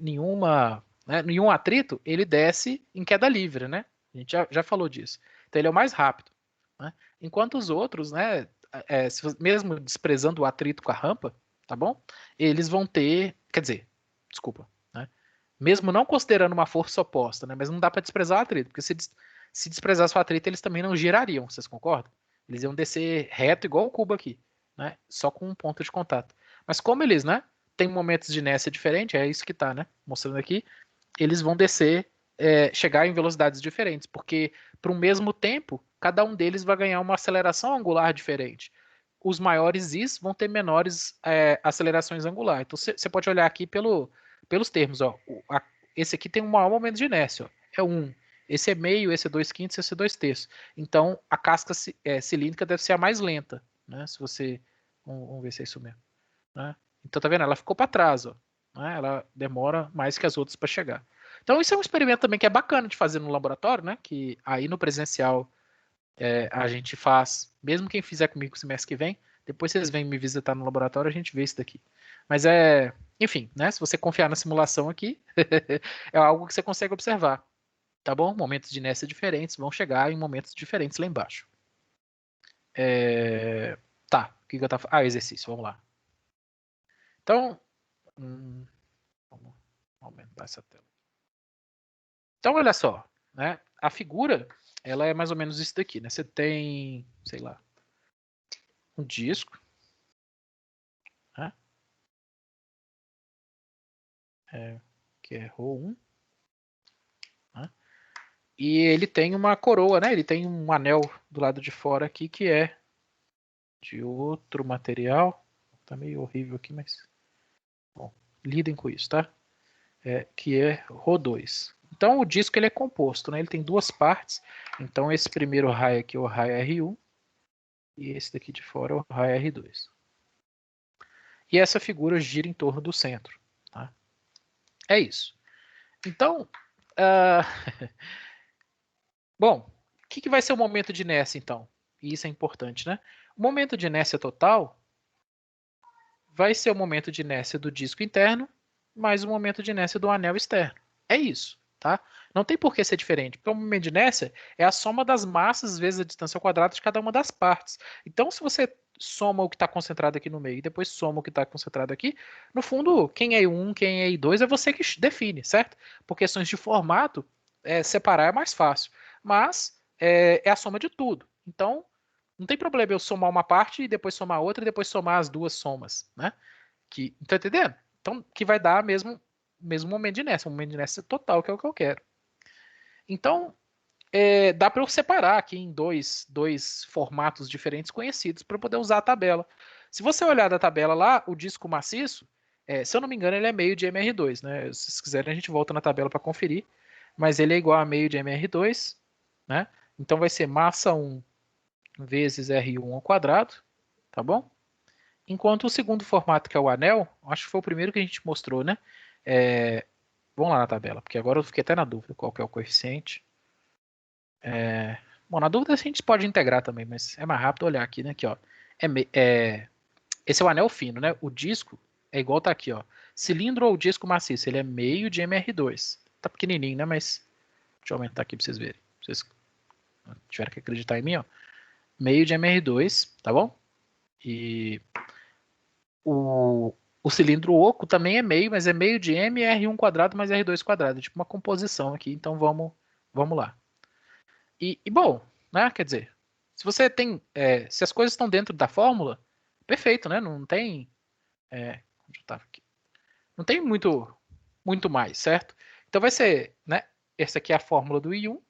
[SPEAKER 1] nenhuma, né? Em um atrito, ele desce em queda livre, né? A gente já falou disso. Então ele é o mais rápido, né? Enquanto os outros, né, mesmo desprezando o atrito com a rampa, tá bom? Eles vão ter, quer dizer, desculpa, né? Mesmo não considerando uma força oposta, né? Mas não dá para desprezar o atrito, porque se desprezasse o atrito, eles também não girariam, vocês concordam? Eles iam descer reto igual o cubo aqui, né? Só com um ponto de contato. Mas como eles, né, tem momentos de inércia diferente, é isso que tá, né, mostrando aqui, eles vão descer, chegar em velocidades diferentes, porque para o mesmo tempo, cada um deles vai ganhar uma aceleração angular diferente. Os maiores is vão ter menores acelerações angulares. Então você pode olhar aqui pelos termos, ó. Esse aqui tem um maior momento de inércia, ó, é 1. Esse é meio, esse é 2/5, esse é 2/3. Então a casca cilíndrica deve ser a mais lenta, né? Se você, vamos ver se é isso mesmo, né? Então tá vendo? Ela ficou para trás, ó, né? Ela demora mais que as outras para chegar. Então isso é um experimento também que é bacana de fazer no laboratório, né? Que aí no presencial a gente faz, mesmo quem fizer comigo o semestre que vem, depois vocês vêm me visitar no laboratório, a gente vê isso daqui. Mas enfim, né? Se você confiar na simulação aqui, é algo que você consegue observar, tá bom? Momentos de inércia diferentes vão chegar em momentos diferentes lá embaixo. Tá, o que eu tava... exercício, vamos lá. Então, vamos aumentar essa tela. Então, olha só, né? A figura, ela é mais ou menos isso daqui, né? Você tem, sei lá, um disco, né? Que é ρ1, né? E ele tem uma coroa, né? Ele tem um anel do lado de fora aqui que é de outro material. Tá meio horrível aqui, mas bom, lidem com isso, tá? Que é ρ2. Então o disco ele é composto, né? Ele tem duas partes. Então esse primeiro raio aqui é o raio R1 e esse daqui de fora é o raio R2. E essa figura gira em torno do centro, tá? É isso. Então, bom, o que vai ser o momento de inércia, então? E isso é importante, né? O momento de inércia total vai ser o momento de inércia do disco interno mais o momento de inércia do anel externo. É isso, tá? Não tem por que ser diferente, porque o momento de inércia é a soma das massas vezes a distância ao quadrado de cada uma das partes. Então, se você soma o que está concentrado aqui no meio e depois soma o que está concentrado aqui, no fundo, quem é I1, quem é I2 é você que define, certo? Por questões de formato, separar é mais fácil. Mas é a soma de tudo. Então, não tem problema eu somar uma parte e depois somar outra e depois somar as duas somas, né? Tá entendendo? Então, que vai dar mesmo momento de inércia, um momento de inércia total, que é o que eu quero. Então, dá para eu separar aqui em dois formatos diferentes conhecidos para poder usar a tabela. Se você olhar da tabela lá, o disco maciço, se eu não me engano, ele é meio de MR2, né? Se vocês quiserem, a gente volta na tabela para conferir, mas ele é igual a meio de MR2, né? Então vai ser massa 1 vezes R1 ao quadrado, tá bom? Enquanto o segundo formato, que é o anel, acho que foi o primeiro que a gente mostrou, né? Vamos lá na tabela, porque agora eu fiquei até na dúvida qual que é o coeficiente. Bom, na dúvida a gente pode integrar também, mas é mais rápido olhar aqui, né? Aqui, ó. Esse é o anel fino, né? O disco é igual tá aqui, ó. Cilindro ou disco maciço, ele é meio de MR2. Tá pequenininho, né? Mas deixa eu aumentar aqui para vocês verem. Vocês tiveram que acreditar em mim, ó. Meio de MR2, tá bom? E o cilindro oco também é meio, mas é meio de M R1 quadrado mais R2 quadrado. É tipo uma composição aqui, então vamos lá. Bom, né? Quer dizer, se você tem. Se as coisas estão dentro da fórmula, perfeito, né? Não tem. Onde eu tava aqui? Não tem muito mais, certo? Então vai ser, né? Essa aqui é a fórmula do I1.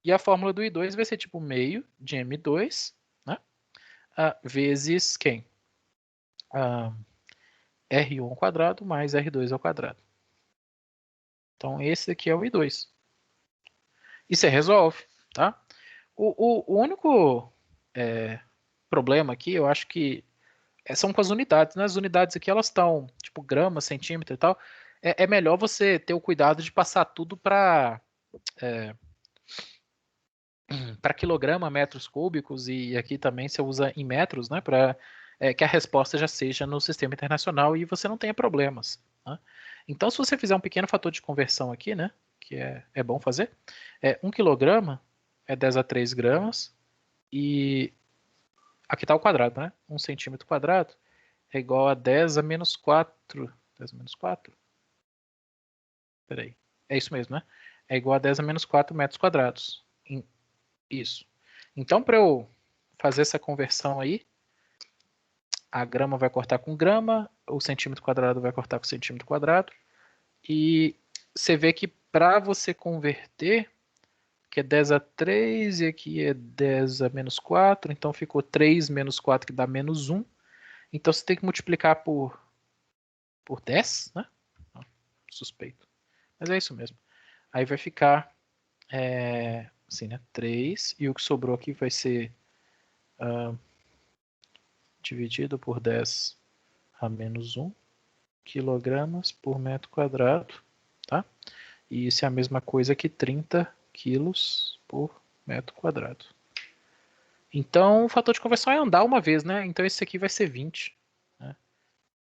[SPEAKER 1] E a fórmula do I2 vai ser tipo meio de M2, né? Vezes quem? R1 ao quadrado mais R2 ao quadrado. Então, esse aqui é o I2. E você resolve, tá? O único problema aqui, eu acho que são com as unidades, né? As unidades aqui, elas estão, tipo, grama, centímetro e tal. É melhor você ter o cuidado de passar tudo para quilograma, metros cúbicos, e aqui também você usa em metros, né? Para que a resposta já seja no sistema internacional e você não tenha problemas, Né? Então, se você fizer um pequeno fator de conversão aqui, né, que é bom fazer, 1 quilograma é 10 a 3 gramas, e aqui está o quadrado, né? 1 centímetro quadrado é igual a 10 a menos 4. 10 a menos 4? Peraí. É isso mesmo, né? É igual a 10 a menos 4 metros quadrados. Isso. Então, para eu fazer essa conversão aí, a grama vai cortar com grama, o centímetro quadrado vai cortar com centímetro quadrado, e você vê que para você converter, que é 10 a 3 e aqui é 10 a menos 4, então ficou 3 menos 4 que dá menos 1. Então você tem que multiplicar por 10, né? Não, suspeito. Mas é isso mesmo. Aí vai ficar assim, né? 3, e o que sobrou aqui vai ser dividido por 10 a menos 1 quilogramas por metro quadrado, tá? E isso é a mesma coisa que 30 quilos por metro quadrado. Então, o fator de conversão é andar uma vez, né? Então, esse aqui vai ser 20, né?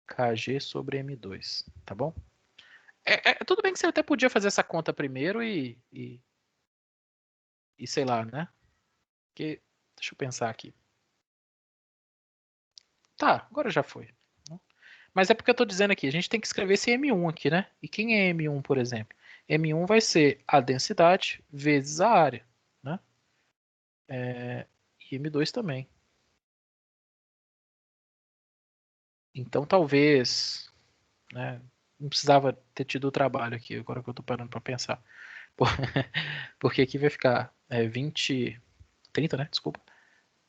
[SPEAKER 1] Kg sobre M2, tá bom? Tudo bem que você até podia fazer essa conta primeiro e sei lá, né? Porque, deixa eu pensar aqui. Tá, agora já foi. Mas é porque eu estou dizendo aqui, a gente tem que escrever esse M1 aqui, né? E quem é M1, por exemplo? M1 vai ser a densidade vezes a área, né? E M2 também. Então talvez, né? Não precisava ter tido o trabalho aqui, agora que eu estou parando para pensar. Porque aqui vai ficar 30, né? Desculpa.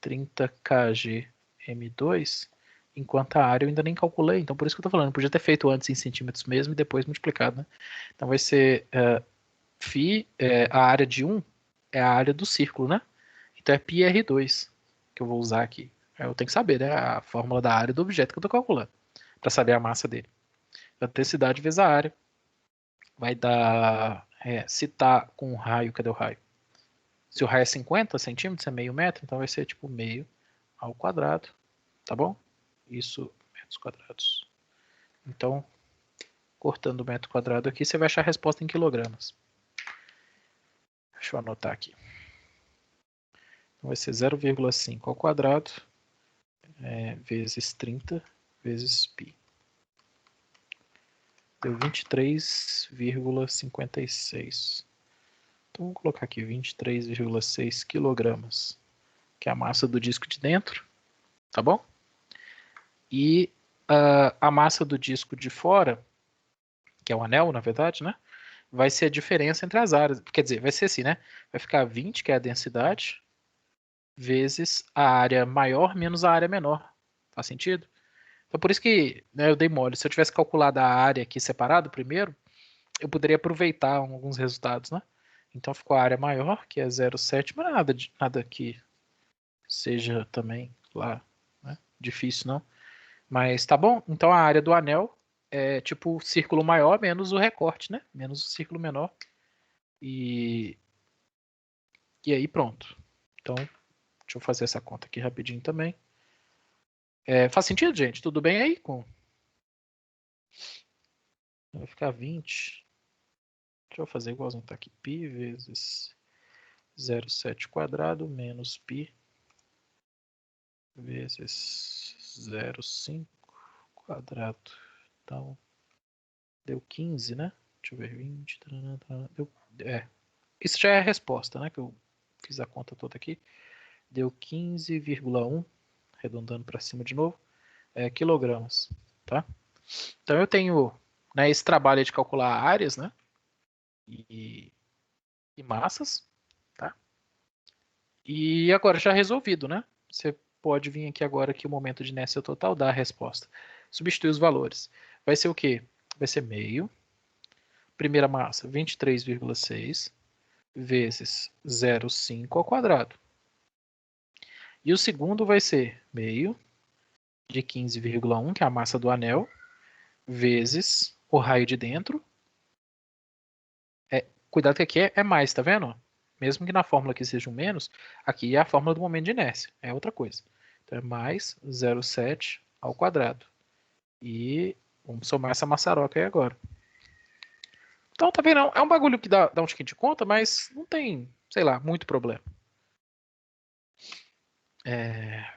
[SPEAKER 1] 30 kg M2, enquanto a área eu ainda nem calculei, então por isso que eu tô falando, podia ter feito antes em centímetros mesmo e depois multiplicado, né? Então vai ser φ, a área de 1 é a área do círculo, né? Então é πr2 que eu vou usar aqui. Eu tenho que saber, né? A fórmula da área do objeto que eu tô calculando, para saber a massa dele. A densidade vezes a área vai dar, se tá com um raio, cadê o raio? Se o raio é 50 centímetros, é meio metro, então vai ser tipo meio ao quadrado, tá bom? Isso, metros quadrados. Então, cortando o metro quadrado aqui, você vai achar a resposta em quilogramas. Deixa eu anotar aqui. Então, vai ser 0,5 ao quadrado vezes 30 vezes π. Deu 23,56. Então, vamos colocar aqui 23,6 quilogramas, que é a massa do disco de dentro, tá bom? E a massa do disco de fora, que é o anel, na verdade, né? Vai ser a diferença entre as áreas. Quer dizer, vai ser assim, né? Vai ficar 20, que é a densidade, vezes a área maior menos a área menor. Faz sentido? Então, por isso que, né, eu dei mole. Se eu tivesse calculado a área aqui separado primeiro, eu poderia aproveitar alguns resultados, né? Então, ficou a área maior, que é 0,7, mas nada que seja também lá, né? Difícil, não. Mas tá bom. Então, a área do anel é tipo o círculo maior menos o recorte, né? Menos o círculo menor. E aí pronto. Então, deixa eu fazer essa conta aqui rapidinho também. Faz sentido, gente? Tudo bem aí? Vai ficar 20. Deixa eu fazer igualzinho. Tá aqui. Π vezes 0,7 quadrado menos π vezes 0,5 quadrado. Então, deu 15, né? Deixa eu ver. 20. Deu, isso já é a resposta, né? Que eu fiz a conta toda aqui. Deu 15,1, arredondando para cima de novo, quilogramas, tá? Então eu tenho, né, esse trabalho de calcular áreas, né, e massas, tá? E agora já resolvido, né? Você pode vir aqui agora que o momento de inércia total dá a resposta. Substituir os valores. Vai ser o quê? Vai ser meio. Primeira massa, 23,6 vezes 0,5 ao quadrado. E o segundo vai ser meio de 15,1, que é a massa do anel, vezes o raio de dentro. Cuidado que aqui é mais, tá vendo? Mesmo que na fórmula aqui seja um menos, aqui é a fórmula do momento de inércia, outra coisa. Então é mais 0,7 ao quadrado. E Vamos somar essa maçaroca aí agora. Então, tá vendo? É um bagulho que dá um tiquinho de conta, mas não tem, sei lá, muito problema.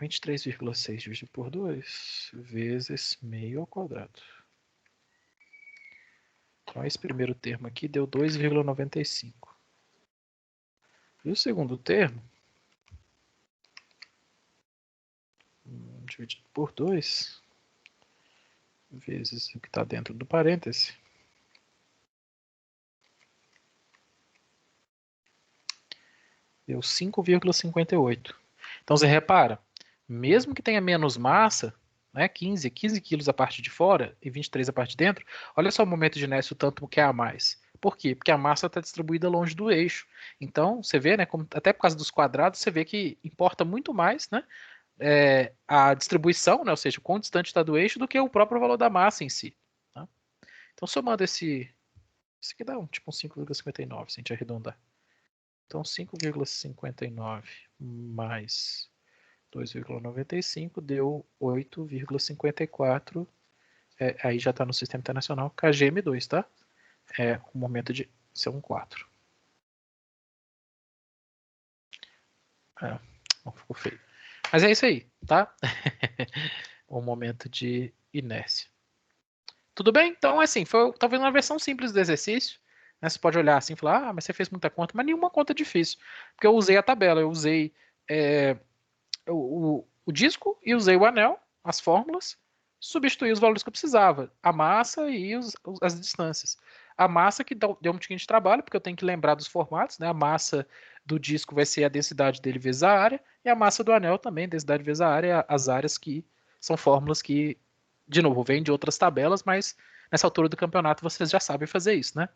[SPEAKER 1] 23,6 dividido por 2 vezes meio ao quadrado. Então, esse primeiro termo aqui deu 2,95. E o segundo termo, dividido por 2, vezes o que está dentro do parêntese, deu 5,58. Então, você repara, mesmo que tenha menos massa, né, 15 quilos a parte de fora e 23 a parte de dentro, olha só o momento de inércia, o tanto que é a mais. Por quê? Porque a massa está distribuída longe do eixo. Então, você vê, né, até por causa dos quadrados, você vê que importa muito mais, né, a distribuição, né, ou seja, o quão distante está do eixo, do que o próprio valor da massa em si. Tá? Então, somando isso aqui dá tipo um 5,59, se a gente arredondar. Então, 5,59 mais 2,95 deu 8,54. Aí já está no Sistema Internacional, KGM2, tá? O momento de ser um 4. Não ficou feio. Mas é isso aí, tá? O momento de inércia. Tudo bem? Então, assim, foi talvez uma versão simples do exercício. Né? Você pode olhar assim e falar, mas você fez muita conta, mas nenhuma conta difícil. Porque eu usei a tabela, eu usei o disco e usei o anel, as fórmulas, substituí os valores que eu precisava, a massa e as distâncias. A massa que deu um pouquinho de trabalho, porque eu tenho que lembrar dos formatos, né? A massa do disco vai ser a densidade dele vezes a área, e a massa do anel também, densidade vezes a área, as áreas que são fórmulas que, de novo, vêm de outras tabelas, mas nessa altura do campeonato vocês já sabem fazer isso, né?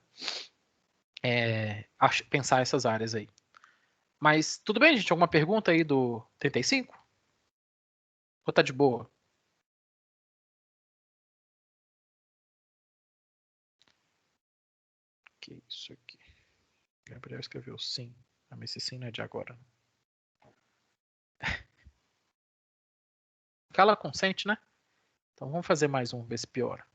[SPEAKER 1] Pensar essas áreas aí. Mas tudo bem, gente? Alguma pergunta aí do 35? Ou tá de boa? Que isso aqui? Gabriel escreveu sim. Mas esse sim não é de agora. Ela consente, né? Então vamos fazer mais um, ver se piora.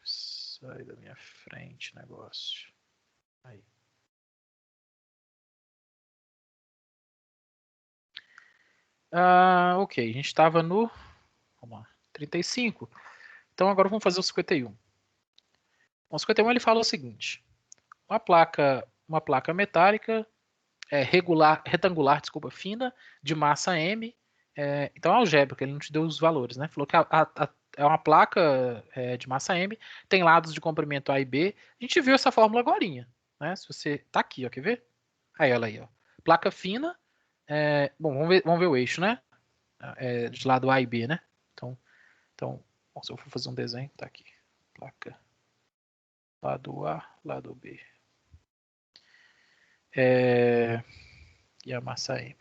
[SPEAKER 1] Sai da minha frente, negócio. Aí. Ok, a gente estava no, vamos lá, 35. Então agora vamos fazer o 51. O 51 ele fala o seguinte: uma placa metálica retangular, desculpa, fina, de massa M. Então é algébrica, ele não te deu os valores, né? Falou que é uma placa de massa M, tem lados de comprimento A e B. A gente viu essa fórmula agorinha, né? Se você tá aqui, ó, quer ver? Aí, olha aí, ó. Placa fina. Bom, vamos ver o eixo, né? De lado A e B, né? Então, bom, se eu for fazer um desenho, tá aqui. Placa lado A, lado B. E a massa M.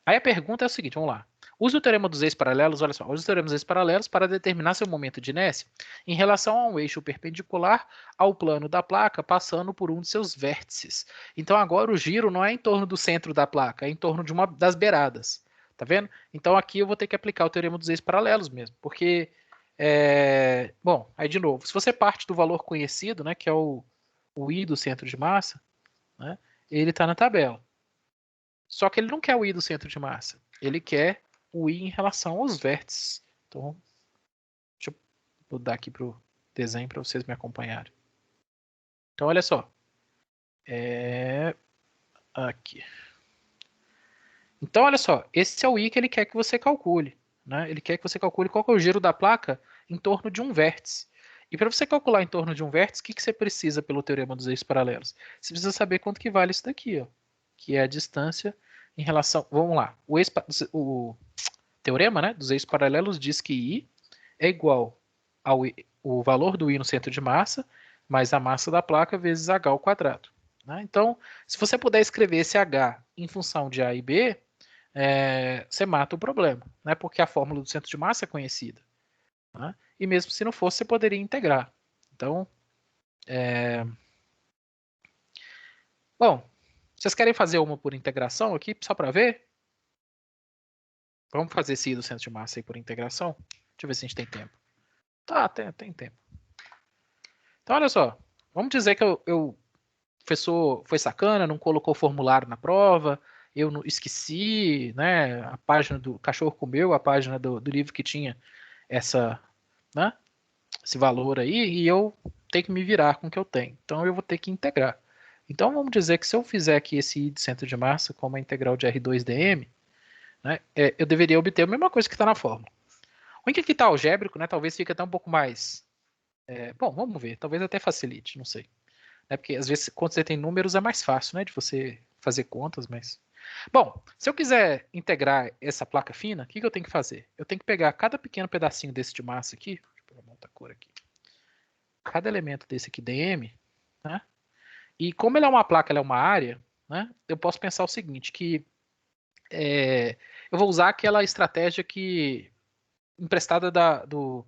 [SPEAKER 1] Aí a pergunta é o seguinte, vamos lá. Use o teorema dos eixos paralelos, olha só, use o teorema dos eixos paralelos para determinar seu momento de inércia em relação a um eixo perpendicular ao plano da placa, passando por um de seus vértices. Então agora o giro não é em torno do centro da placa, é em torno de uma das beiradas. Tá vendo? Então aqui eu vou ter que aplicar o teorema dos eixos paralelos mesmo, porque, bom, aí de novo, se você parte do valor conhecido, né, que é o I do centro de massa, né, ele está na tabela. Só que ele não quer o I do centro de massa. Ele quer o I em relação aos vértices. Então, deixa eu mudar aqui para o desenho para vocês me acompanharem. Então, olha só. Aqui. Então, olha só. Esse é o I que ele quer que você calcule. Né? Ele quer que você calcule qual é o giro da placa em torno de um vértice. E para você calcular em torno de um vértice, o que você precisa pelo teorema dos eixos paralelos? Você precisa saber quanto que vale isso daqui, ó, que é a distância em relação... Vamos lá. O teorema, né, dos eixos paralelos diz que I é igual ao o valor do I no centro de massa mais a massa da placa vezes H ao quadrado. Né? Então, se você puder escrever esse H em função de A e B, você mata o problema, né? Porque a fórmula do centro de massa é conhecida. Né? E mesmo se não fosse, você poderia integrar. Então, bom, vocês querem fazer uma por integração aqui, só para ver? Vamos fazer esse I do centro de massa aí por integração? Deixa eu ver se a gente tem tempo. Tá, tem tempo. Então, olha só. Vamos dizer que o professor foi sacana, não colocou o formulário na prova, eu esqueci, né? A página do cachorro comeu, a página do livro que tinha essa, né, esse valor aí, e eu tenho que me virar com o que eu tenho. Então, eu vou ter que integrar. Então, vamos dizer que se eu fizer aqui esse I de centro de massa como a integral de R2dm, né, eu deveria obter a mesma coisa que está na fórmula. O que está algébrico, né, talvez fique até um pouco mais... bom, vamos ver, talvez até facilite, não sei. Porque às vezes quando você tem números é mais fácil, né, de você fazer contas, mas... Bom, se eu quiser integrar essa placa fina, o que eu tenho que fazer? Eu tenho que pegar cada pequeno pedacinho desse de massa aqui, deixa eu pegar uma outra cor aqui, cada elemento desse aqui dm, né? E como ele é uma placa, ela é uma área, né? Eu posso pensar o seguinte, que eu vou usar aquela estratégia que emprestada do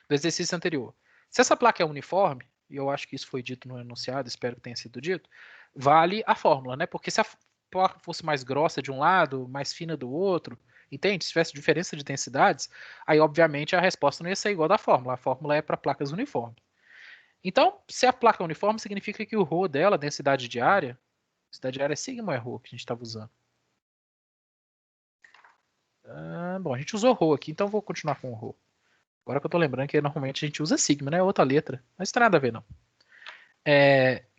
[SPEAKER 1] exercício anterior. Se essa placa é uniforme, e eu acho que isso foi dito no enunciado, espero que tenha sido dito, vale a fórmula, né? Porque se a placa fosse mais grossa de um lado, mais fina do outro, entende? Se tivesse diferença de densidades, aí obviamente a resposta não ia ser igual da fórmula. A fórmula é para placas uniformes. Então, se a placa é uniforme, significa que o ρ dela, densidade de área é sigma ou é ρ que a gente estava usando? Bom, a gente usou ρ aqui, então vou continuar com o ρ. Agora que eu tô lembrando que normalmente a gente usa sigma, né? Outra letra. Mas não tem nada a ver, não.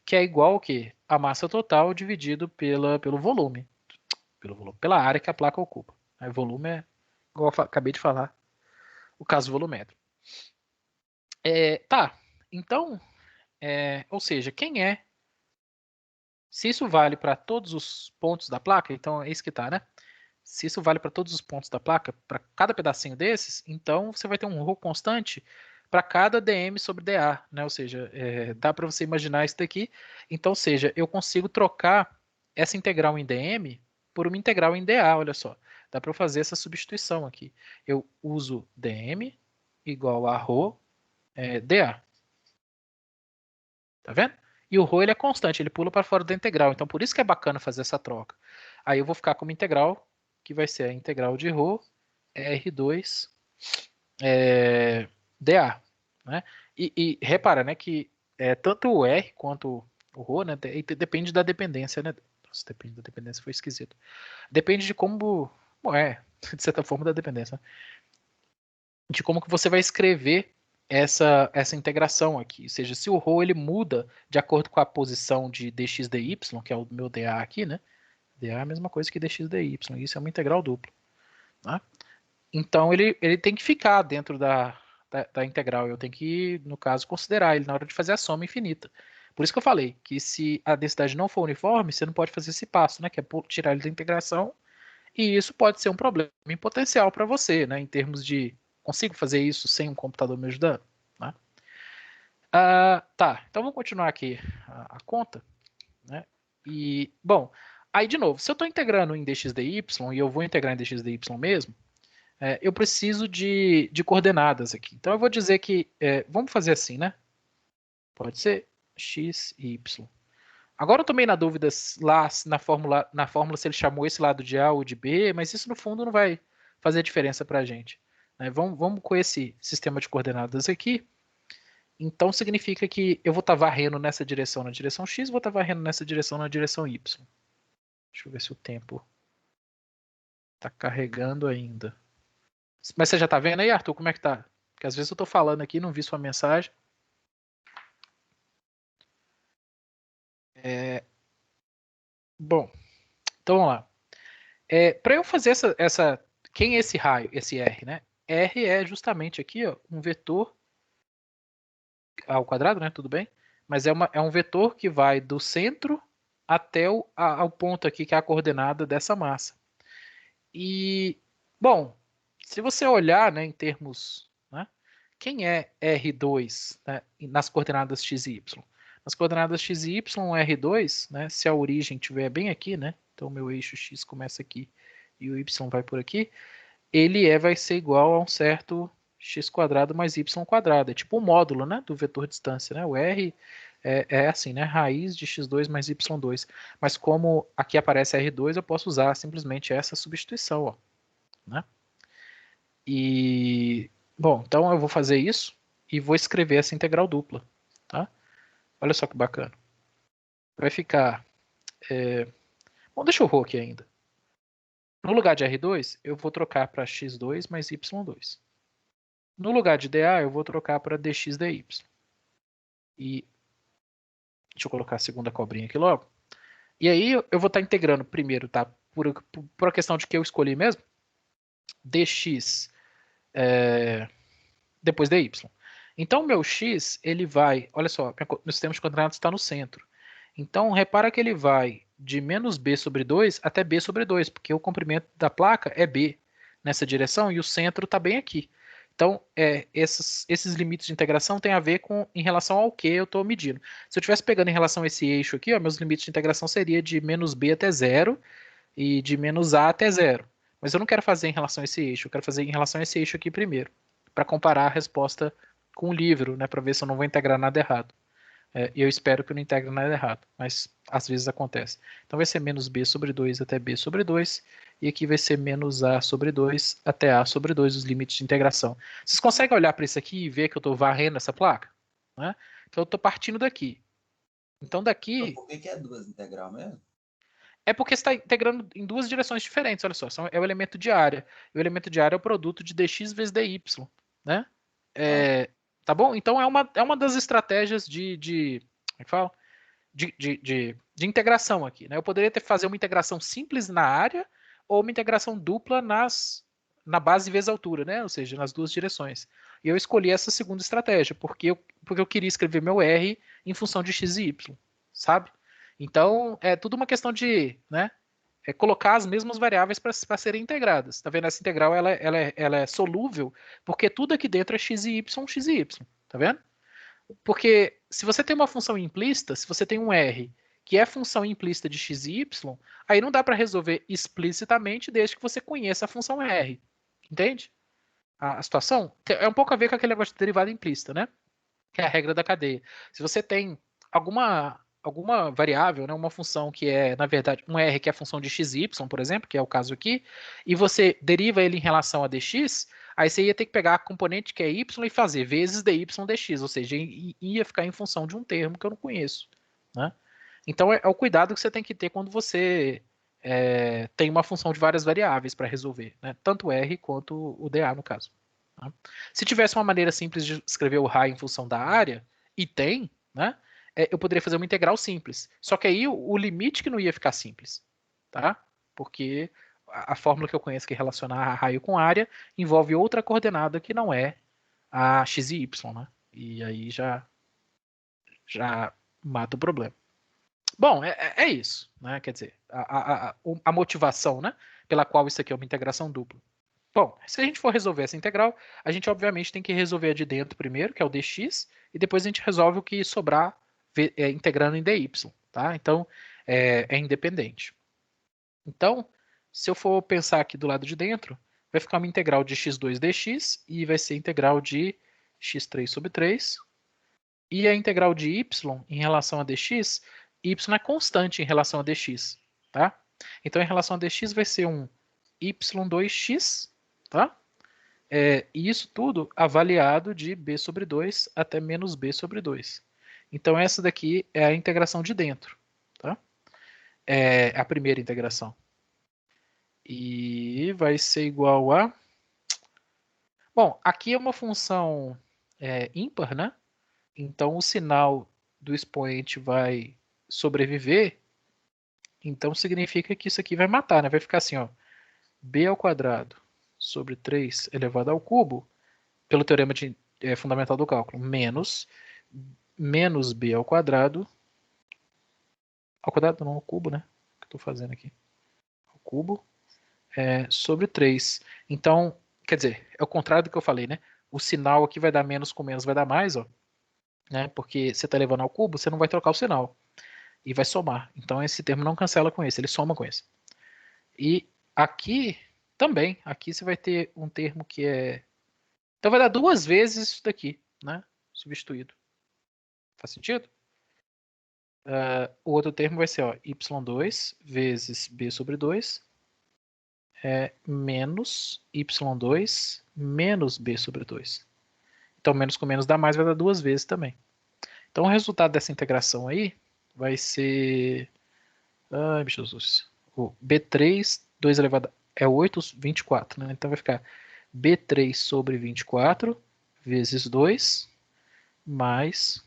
[SPEAKER 1] Que é igual ao quê? A massa total dividido pelo volume. Pela área que a placa ocupa. Aí, volume é, igual eu acabei de falar, o caso volumétrico. Tá, então, ou seja, quem é? Se isso vale para todos os pontos da placa, então é isso que tá, né? Se isso vale para todos os pontos da placa, para cada pedacinho desses, então você vai ter um ρ constante para cada dm sobre dA, né? Ou seja, dá para você imaginar isso daqui. Então, ou seja, eu consigo trocar essa integral em dm por uma integral em dA, olha só. Dá para eu fazer essa substituição aqui. Eu uso dm igual a ρ dA. Tá vendo? E o ρ ele é constante, ele pula para fora da integral. Então, por isso que é bacana fazer essa troca. Aí eu vou ficar com uma integral que vai ser a integral de ρ R2 dA. Né? E repara, né, que tanto o R quanto o ρ, né, depende da dependência, né? Nossa, depende da dependência, foi esquisito. Depende de como, bom, de certa forma da dependência, né? De como que você vai escrever essa integração aqui. Ou seja, se o ρ ele muda de acordo com a posição de dx dy, que é o meu dA aqui, né? dA é a mesma coisa que dx dy. Isso é uma integral dupla. Tá? Então ele tem que ficar dentro da integral. Eu tenho que, no caso, considerar ele na hora de fazer a soma infinita. Por isso que eu falei que se a densidade não for uniforme, você não pode fazer esse passo, né? Que é tirar ele da integração. E isso pode ser um problema em potencial para você, né? Em termos de consigo fazer isso sem um computador me ajudando? Né? Tá, então vamos continuar aqui a conta. Né? E, bom, aí de novo, se eu estou integrando em dxdy e eu vou integrar em dxdy mesmo, eu preciso de coordenadas aqui. Então eu vou dizer que, vamos fazer assim, né? Pode ser x e y. Agora eu tomei na dúvida lá na fórmula se ele chamou esse lado de A ou de B, mas isso no fundo não vai fazer diferença para a gente. Né? Vamos com esse sistema de coordenadas aqui. Então significa que eu vou estar varrendo nessa direção na direção X, vou estar varrendo nessa direção na direção Y. Deixa eu ver se o tempo está carregando ainda. Mas você já está vendo aí, Arthur, como é que tá? Porque às vezes eu estou falando aqui e não vi sua mensagem. Bom, então vamos lá. Para eu fazer quem é esse raio, esse R, né? R é justamente aqui, ó, um vetor ao quadrado, né? Tudo bem? Mas é um vetor que vai do centro até ao ponto aqui, que é a coordenada dessa massa. E, bom, se você olhar, né, em termos, né, quem é R2, né, nas coordenadas x e y? Nas coordenadas x e y, R2, né, se a origem estiver bem aqui, né, então o meu eixo x começa aqui e o y vai por aqui, ele vai ser igual a um certo x quadrado mais y quadrado. É tipo o módulo, né, do vetor distância, né? O R é assim, né? Raiz de x2 mais y2. Mas como aqui aparece R2, eu posso usar simplesmente essa substituição, ó, né? E Bom, então eu vou fazer isso e vou escrever essa integral dupla, tá? Olha só que bacana. Vai ficar... Bom, deixa eu rho aqui ainda. No lugar de R2, eu vou trocar para x2 mais y2. No lugar de dA, eu vou trocar para dx dy. E deixa eu colocar a segunda cobrinha aqui logo. E aí eu vou estar integrando primeiro, tá? Por a questão de que eu escolhi mesmo, dx depois dy. Então, o meu x, ele vai... Olha só, meu sistema de coordenadas está no centro. Então, repara que ele vai de menos b sobre 2 até b sobre 2, porque o comprimento da placa é b nessa direção e o centro está bem aqui. Então, esses limites de integração têm a ver com em relação ao que eu estou medindo. Se eu estivesse pegando em relação a esse eixo aqui, ó, meus limites de integração seria de menos b até zero e de menos a até zero. Mas eu não quero fazer em relação a esse eixo, eu quero fazer em relação a esse eixo aqui primeiro, para comparar a resposta com o livro, né, para ver se eu não vou integrar nada errado. E eu espero que eu não integre nada errado, mas às vezes acontece. Então vai ser menos b sobre 2 até b sobre 2, e aqui vai ser menos a sobre 2 até a sobre 2, os limites de integração. Vocês conseguem olhar para isso aqui e ver que eu estou varrendo essa placa? Né? Então eu estou partindo daqui. Então
[SPEAKER 3] Então,
[SPEAKER 1] daqui...
[SPEAKER 3] por que é duas integral mesmo?
[SPEAKER 1] É porque você está integrando em duas direções diferentes, olha só. É o elemento de área. E o elemento de área é o produto de dx vezes dy, né?
[SPEAKER 3] Ah,
[SPEAKER 1] Tá bom? Então é uma das estratégias como é que fala? De integração aqui, né? Eu poderia fazer uma integração simples na área ou uma integração dupla na base vezes altura, né? Ou seja, nas duas direções. E eu escolhi essa segunda estratégia, porque eu queria escrever meu R em função de x e y, sabe? Então, é tudo uma questão de, né, colocar as mesmas variáveis para serem integradas. Tá vendo? Essa integral ela é solúvel porque tudo aqui dentro é x e y, tá vendo? Porque se você tem uma função implícita, se você tem um R que é função implícita de x e y, aí não dá para resolver explicitamente desde que você conheça a função R. Entende? A situação é um pouco a ver com aquele negócio de derivada implícita, né? Que é a regra da cadeia. Se você tem alguma variável, né, uma função que é, na verdade, um R que é a função de x e y, por exemplo, que é o caso aqui, e você deriva ele em relação a dx, aí você ia ter que pegar a componente que é y e fazer vezes dy dx, ou seja, ia ficar em função de um termo que eu não conheço. Né? Então é o cuidado que você tem que ter quando você tem uma função de várias variáveis para resolver, né? Tanto R quanto o dA no caso. Tá? Se tivesse uma maneira simples de escrever o raio em função da área, e tem, né? Eu poderia fazer uma integral simples. Só que aí o limite que não ia ficar simples, tá? Porque a fórmula que eu conheço que relacionar raio com área envolve outra coordenada que não é a x e y, né? E aí já mata o problema. Bom, é isso, né? Quer dizer, a motivação, né? Pela qual isso aqui é uma integração dupla. Bom, se a gente for resolver essa integral, a gente obviamente tem que resolver a de dentro primeiro, que é o dx, e depois a gente resolve o que sobrar integrando em dy, tá? Então, é independente. Então, se eu for pensar aqui do lado de dentro, vai ficar uma integral de x2 dx e vai ser integral de x3 sobre 3. E a integral de y em relação a dx, y é constante em relação a dx, tá? Então, em relação a dx vai ser um y2x, tá? E isso tudo avaliado de b sobre 2 até menos b sobre 2. Então, essa daqui é a integração de dentro. Tá? É a primeira integração. E vai ser igual a... Bom, aqui é uma função ímpar, né? Então, o sinal do expoente vai sobreviver. Então, significa que isso aqui vai matar, né? Vai ficar assim, ó. B ao quadrado sobre 3 elevado ao cubo, pelo teorema fundamental do cálculo, menos b ao quadrado não, ao cubo, né? O que eu estou fazendo aqui? Ao cubo, sobre 3. Então, quer dizer, é o contrário do que eu falei, né? O sinal aqui vai dar menos com menos vai dar mais, ó. Né? Porque você está levando ao cubo, você não vai trocar o sinal. E vai somar. Então, esse termo não cancela com esse, ele soma com esse. E aqui, também, aqui você vai ter um termo que é... Então, vai dar duas vezes isso daqui, né? Substituído. Faz sentido? O outro termo vai ser ó, y2 vezes b sobre 2 menos y2 menos b sobre 2. Então, menos com menos dá mais, vai dar duas vezes também. Então, o resultado dessa integração aí vai ser... Ai, Jesus. O B3, 2 elevado é 8, 24, né? Então, vai ficar B3 sobre 24 vezes 2 mais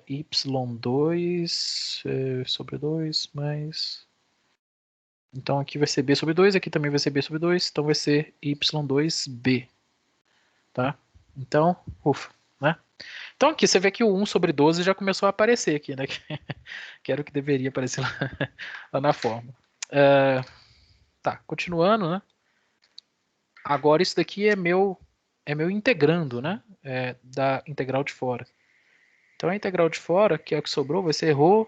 [SPEAKER 1] y2 sobre 2 mais... Então, aqui vai ser b sobre 2, aqui também vai ser b sobre 2, então vai ser y2b, tá? Então, ufa, né? Então, aqui você vê que o 1 sobre 12 já começou a aparecer aqui, né? Que era o que deveria aparecer lá na fórmula. Tá, continuando, né? Agora isso daqui é meu integrando, né? Da integral de fora. Então, a integral de fora, que é o que sobrou, vai ser ρ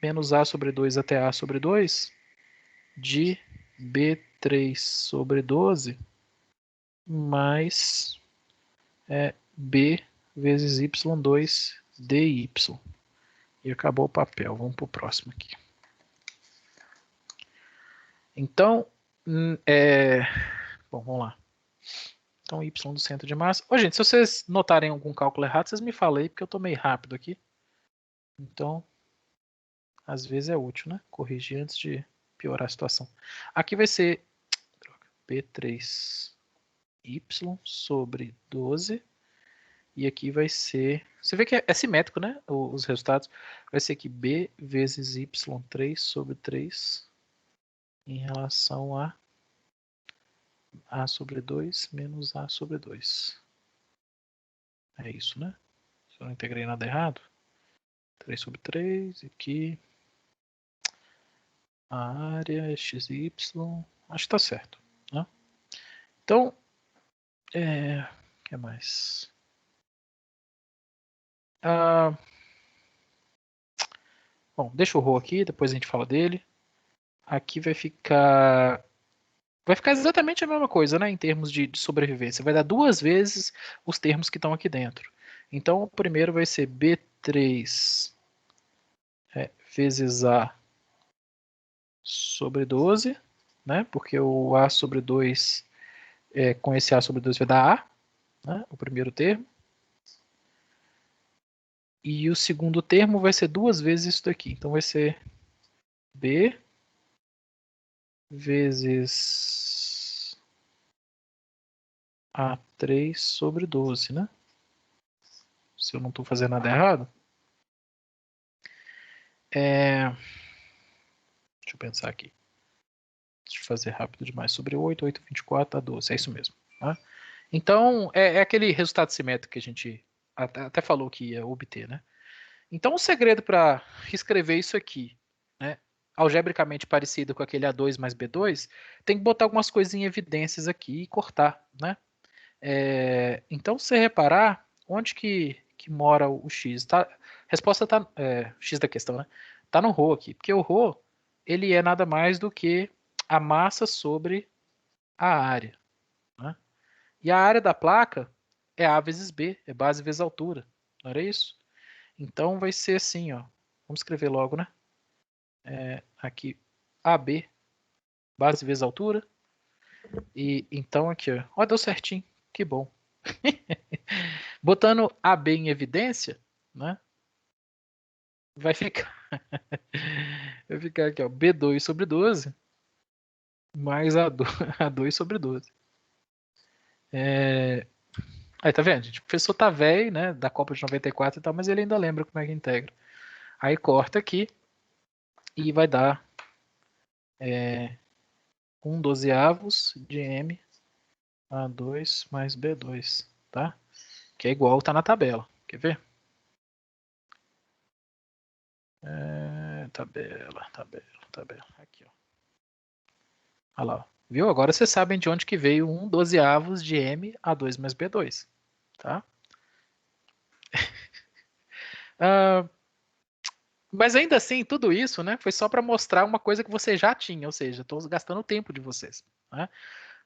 [SPEAKER 1] menos a sobre 2 até a sobre 2 de B3 sobre 12 mais B vezes Y2 dy. E acabou o papel. Vamos para o próximo aqui. Então, bom, vamos lá. Então, Y do centro de massa. Ô, gente, se vocês notarem algum cálculo errado, vocês me falem, porque eu tô meio rápido aqui. Então, às vezes é útil, né? Corrigir antes de piorar a situação. Aqui vai ser B3Y sobre 12. E aqui vai ser... Você vê que é simétrico, né? Os resultados. Vai ser aqui B vezes Y3 sobre 3 em relação a sobre 2 menos A sobre 2. É isso, né? Se eu não integrei nada errado. 3 sobre 3. Aqui. A área é XY. Acho que tá certo, né? Então, o que mais? Bom, deixa o ρ aqui, depois a gente fala dele. Aqui vai ficar exatamente a mesma coisa, né, em termos de sobrevivência. Vai dar duas vezes os termos que estão aqui dentro. Então, o primeiro vai ser B3 vezes A sobre 12, né, porque o A sobre 2, com esse A sobre 2 vai dar A, né, o primeiro termo. E o segundo termo vai ser duas vezes isso daqui. Então, vai ser B vezes A3 sobre 12, né? Se eu não estou fazendo nada errado. Deixa eu pensar aqui. Deixa eu fazer rápido demais. Sobre 8, 8, 24, dá 12. É isso mesmo. Tá? Então, é aquele resultado simétrico que a gente até falou que ia obter, né? Então, o segredo para escrever isso aqui, né, algebricamente parecido com aquele A2 mais B2, tem que botar algumas coisas em evidências aqui e cortar, né? Então, se você reparar, onde que mora o x? Tá, a resposta está... x da questão, né? Está no ρ aqui, porque o ρ, ele é nada mais do que a massa sobre a área, né? E a área da placa é A vezes B, é base vezes altura, não era isso? Então, vai ser assim, ó. Vamos escrever logo, né? Aqui, AB, base vezes altura. E então aqui, ó, deu certinho, que bom. Botando AB em evidência, né? Vai ficar aqui, ó, B2 sobre 12 mais A2 sobre 12. Aí, tá vendo, gente? O professor tá velho, né? Da Copa de 94 e tal, mas ele ainda lembra como é que integra. Aí corta aqui e vai dar 1/12 de M A2 mais B2, tá? Que é igual tá na tabela. Quer ver? Tabela. Aqui, ó. Olha lá, ó. Viu? Agora vocês sabem de onde que veio 1/12 de M A2 mais B2, tá? Mas ainda assim, tudo isso, né, foi só para mostrar uma coisa que você já tinha, ou seja, estou gastando o tempo de vocês, né?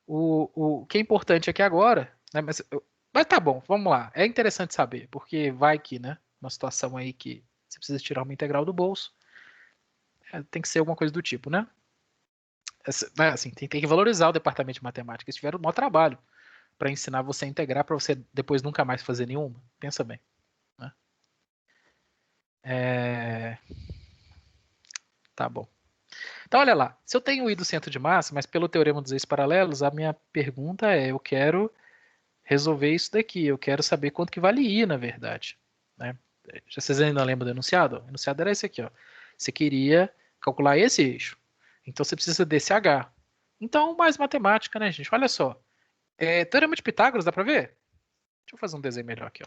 [SPEAKER 1] O que é importante aqui agora, né, mas tá bom, vamos lá. É interessante saber, porque vai que, né, uma situação aí que você precisa tirar uma integral do bolso, tem que ser alguma coisa do tipo, né? Né, assim, tem que valorizar o departamento de matemática. Eles tiveram um maior trabalho para ensinar você a integrar, para você depois nunca mais fazer nenhuma. Pensa bem. Né? Tá bom. Então, olha lá. Se eu tenho I do centro de massa, mas pelo teorema dos ex-paralelos, a minha pergunta é, eu quero resolver isso daqui. Eu quero saber quanto que vale I, na verdade. Né? Vocês ainda lembram do enunciado? O enunciado era esse aqui. Ó. Você queria calcular esse eixo. Então, você precisa desse H. Então, mais matemática, né, gente? Olha só. Teorema de Pitágoras, dá para ver? Deixa eu fazer um desenho melhor aqui.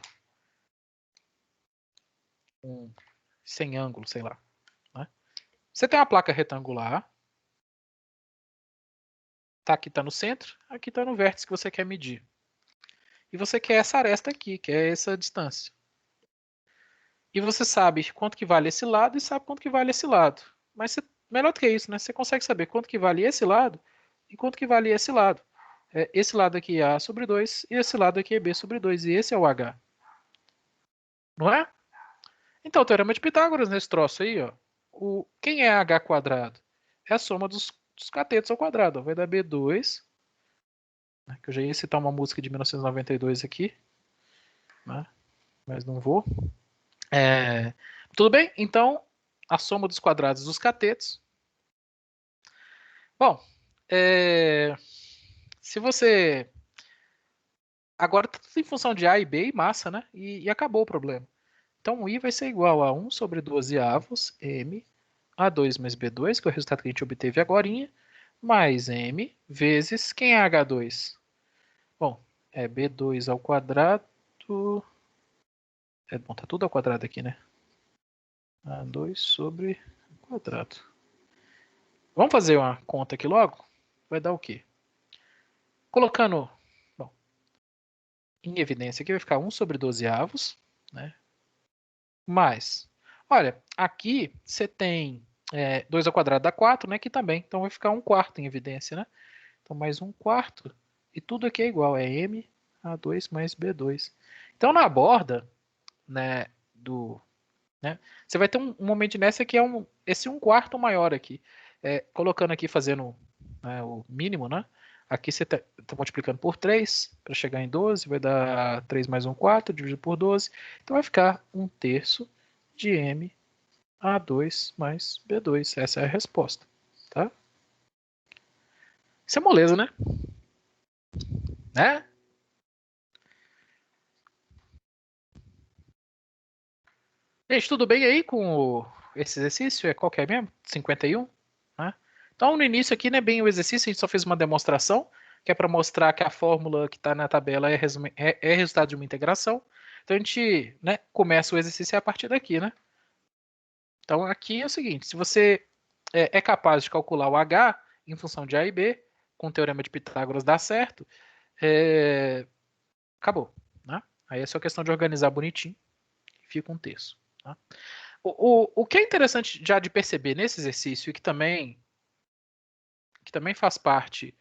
[SPEAKER 1] Ó. Sem ângulo, sei lá. Né? Você tem uma placa retangular. Aqui está no centro, aqui está no vértice que você quer medir. E você quer essa aresta aqui, que é essa distância. E você sabe quanto que vale esse lado e sabe quanto que vale esse lado. Mas melhor do que isso, né? Você consegue saber quanto que vale esse lado e quanto que vale esse lado. Esse lado aqui é A sobre 2 e esse lado aqui é B sobre 2. E esse é o H. Não é? Então, o teorema de Pitágoras nesse troço aí, ó. Quem é H quadrado? É a soma dos catetos ao quadrado. Ó. Vai dar B2, né, que eu já ia citar uma música de 1992 aqui, né, mas não vou. Tudo bem? Então, a soma dos quadrados dos catetos. Bom, se você... Agora está tudo em função de A e B e massa, né? E acabou o problema. Então, o I vai ser igual a 1 sobre 12 avos M A2 mais B2, que é o resultado que a gente obteve agorinha, mais M vezes... Quem é H2? Bom, é B2 ao quadrado... Bom, tá tudo ao quadrado aqui, né? A2 sobre quadrado. Vamos fazer uma conta aqui logo? Vai dar o quê? Colocando, bom, em evidência aqui vai ficar 1 sobre 12 avos, né? Mais, olha, aqui você tem 2 ao quadrado dá 4, né? Aqui também, então vai ficar 1/4 em evidência, né? Então mais 1/4, e tudo aqui é igual, é M A2 mais B2. Então na borda, né, né, você vai ter um momento de inércia que é esse 1/4 maior aqui. Colocando aqui, fazendo, né, o mínimo, né? Aqui você está multiplicando por 3 para chegar em 12, vai dar 3 mais 1/4 dividido por 12. Então vai ficar 1/3 de M A2 mais B2. Essa é a resposta. Tá? Isso é moleza, né? Né? Gente, tudo bem aí com esse exercício? Qual que é mesmo? 51? Né? Então, no início aqui não é bem o exercício, a gente só fez uma demonstração, que é para mostrar que a fórmula que está na tabela é resultado de uma integração. Então, a gente, né, começa o exercício a partir daqui, né? Então, aqui é o seguinte, se você é capaz de calcular o H em função de A e B, com o teorema de Pitágoras dá certo, acabou. Né? Aí é só questão de organizar bonitinho e fica um terço. Tá? O que é interessante já de perceber nesse exercício, e que também faz parte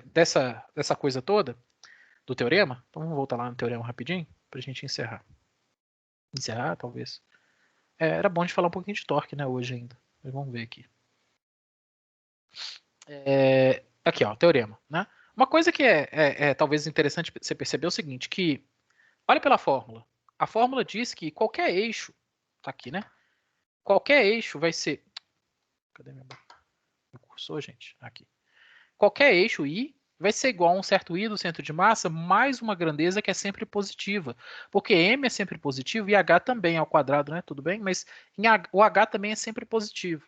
[SPEAKER 1] dessa coisa toda, do teorema, então vamos voltar lá no teorema rapidinho, para a gente encerrar. Encerrar, talvez. Era bom de falar um pouquinho de torque, né, hoje ainda. Mas vamos ver aqui. Aqui, ó, o teorema. Né? Uma coisa que talvez interessante você perceber é o seguinte, que, olha pela fórmula. A fórmula diz que qualquer eixo, tá aqui, né? Qualquer eixo vai ser... Cadê meu cursor, gente? Aqui. Qualquer eixo I vai ser igual a um certo I do centro de massa mais uma grandeza que é sempre positiva. Porque M é sempre positivo e H também ao quadrado, né? Tudo bem? Mas o H também é sempre positivo.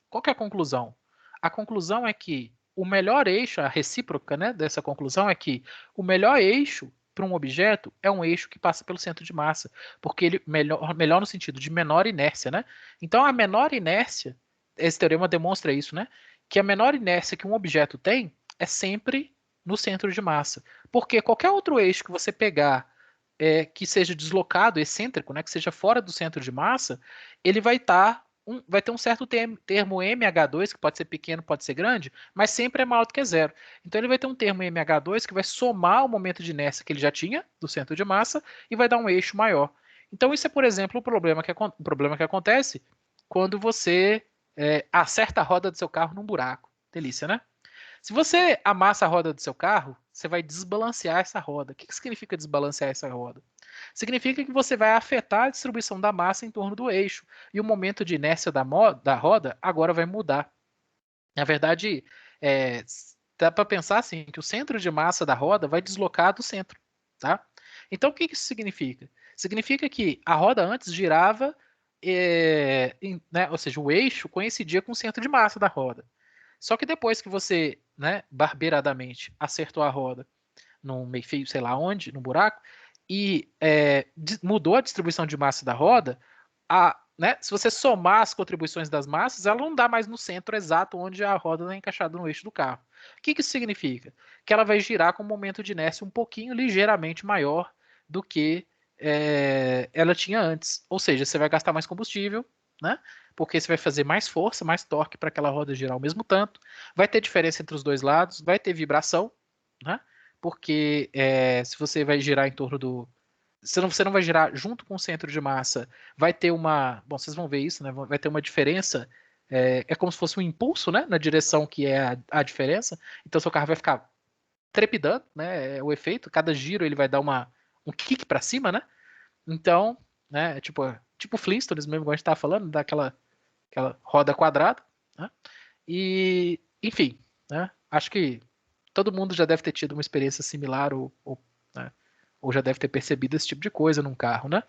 [SPEAKER 1] Qual que é a conclusão? A conclusão é que o melhor eixo, a recíproca, né, dessa conclusão é que o melhor eixo para um objeto é um eixo que passa pelo centro de massa, porque ele melhor no sentido de menor inércia, né? Então a menor inércia, esse teorema demonstra isso, né? Que a menor inércia que um objeto tem é sempre no centro de massa, porque qualquer outro eixo que você pegar que seja deslocado, excêntrico, né, que seja fora do centro de massa, ele vai vai ter um certo termo mH2, que pode ser pequeno, pode ser grande, mas sempre é maior do que zero. Então ele vai ter um termo mH2 que vai somar o momento de inércia que ele já tinha do centro de massa e vai dar um eixo maior. Então isso é, por exemplo, o problema que acontece quando você acerta a roda do seu carro num buraco. delícia, né? Se você amassa a roda do seu carro, você vai desbalancear essa roda. O que significa desbalancear essa roda? Significa que você vai afetar a distribuição da massa em torno do eixo. E o momento de inércia da roda agora vai mudar. Na verdade, dá para pensar assim, que o centro de massa da roda vai deslocar do centro. Tá? Então, o que isso significa? Significa que a roda antes girava, né, ou seja, o eixo coincidia com o centro de massa da roda. Só que depois que você, né, barbeiradamente acertou a roda num meio fio, sei lá onde, no buraco, e mudou a distribuição de massa da roda, né, se você somar as contribuições das massas, ela não dá mais no centro exato onde a roda está encaixada no eixo do carro. O que isso significa? Que ela vai girar com um momento de inércia um pouquinho ligeiramente maior do que ela tinha antes. Ou seja, você vai gastar mais combustível, né? Porque você vai fazer mais força, mais torque para aquela roda girar ao mesmo tanto. Vai ter diferença entre os dois lados, vai ter vibração, né? Porque se você vai girar em torno do. Você não vai girar junto com o centro de massa, vai ter uma. Bom, vocês vão ver isso, né? Vai ter uma diferença. É como se fosse um impulso, né? Na direção que é a diferença. Então, seu carro vai ficar trepidando, né? É o efeito. Cada giro ele vai dar um kick para cima, né? Então, né? Tipo Flintstones mesmo, como a gente estava falando, daquela aquela roda quadrada, né? E, enfim, né? Acho que todo mundo já deve ter tido uma experiência similar né? Ou já deve ter percebido esse tipo de coisa num carro, né?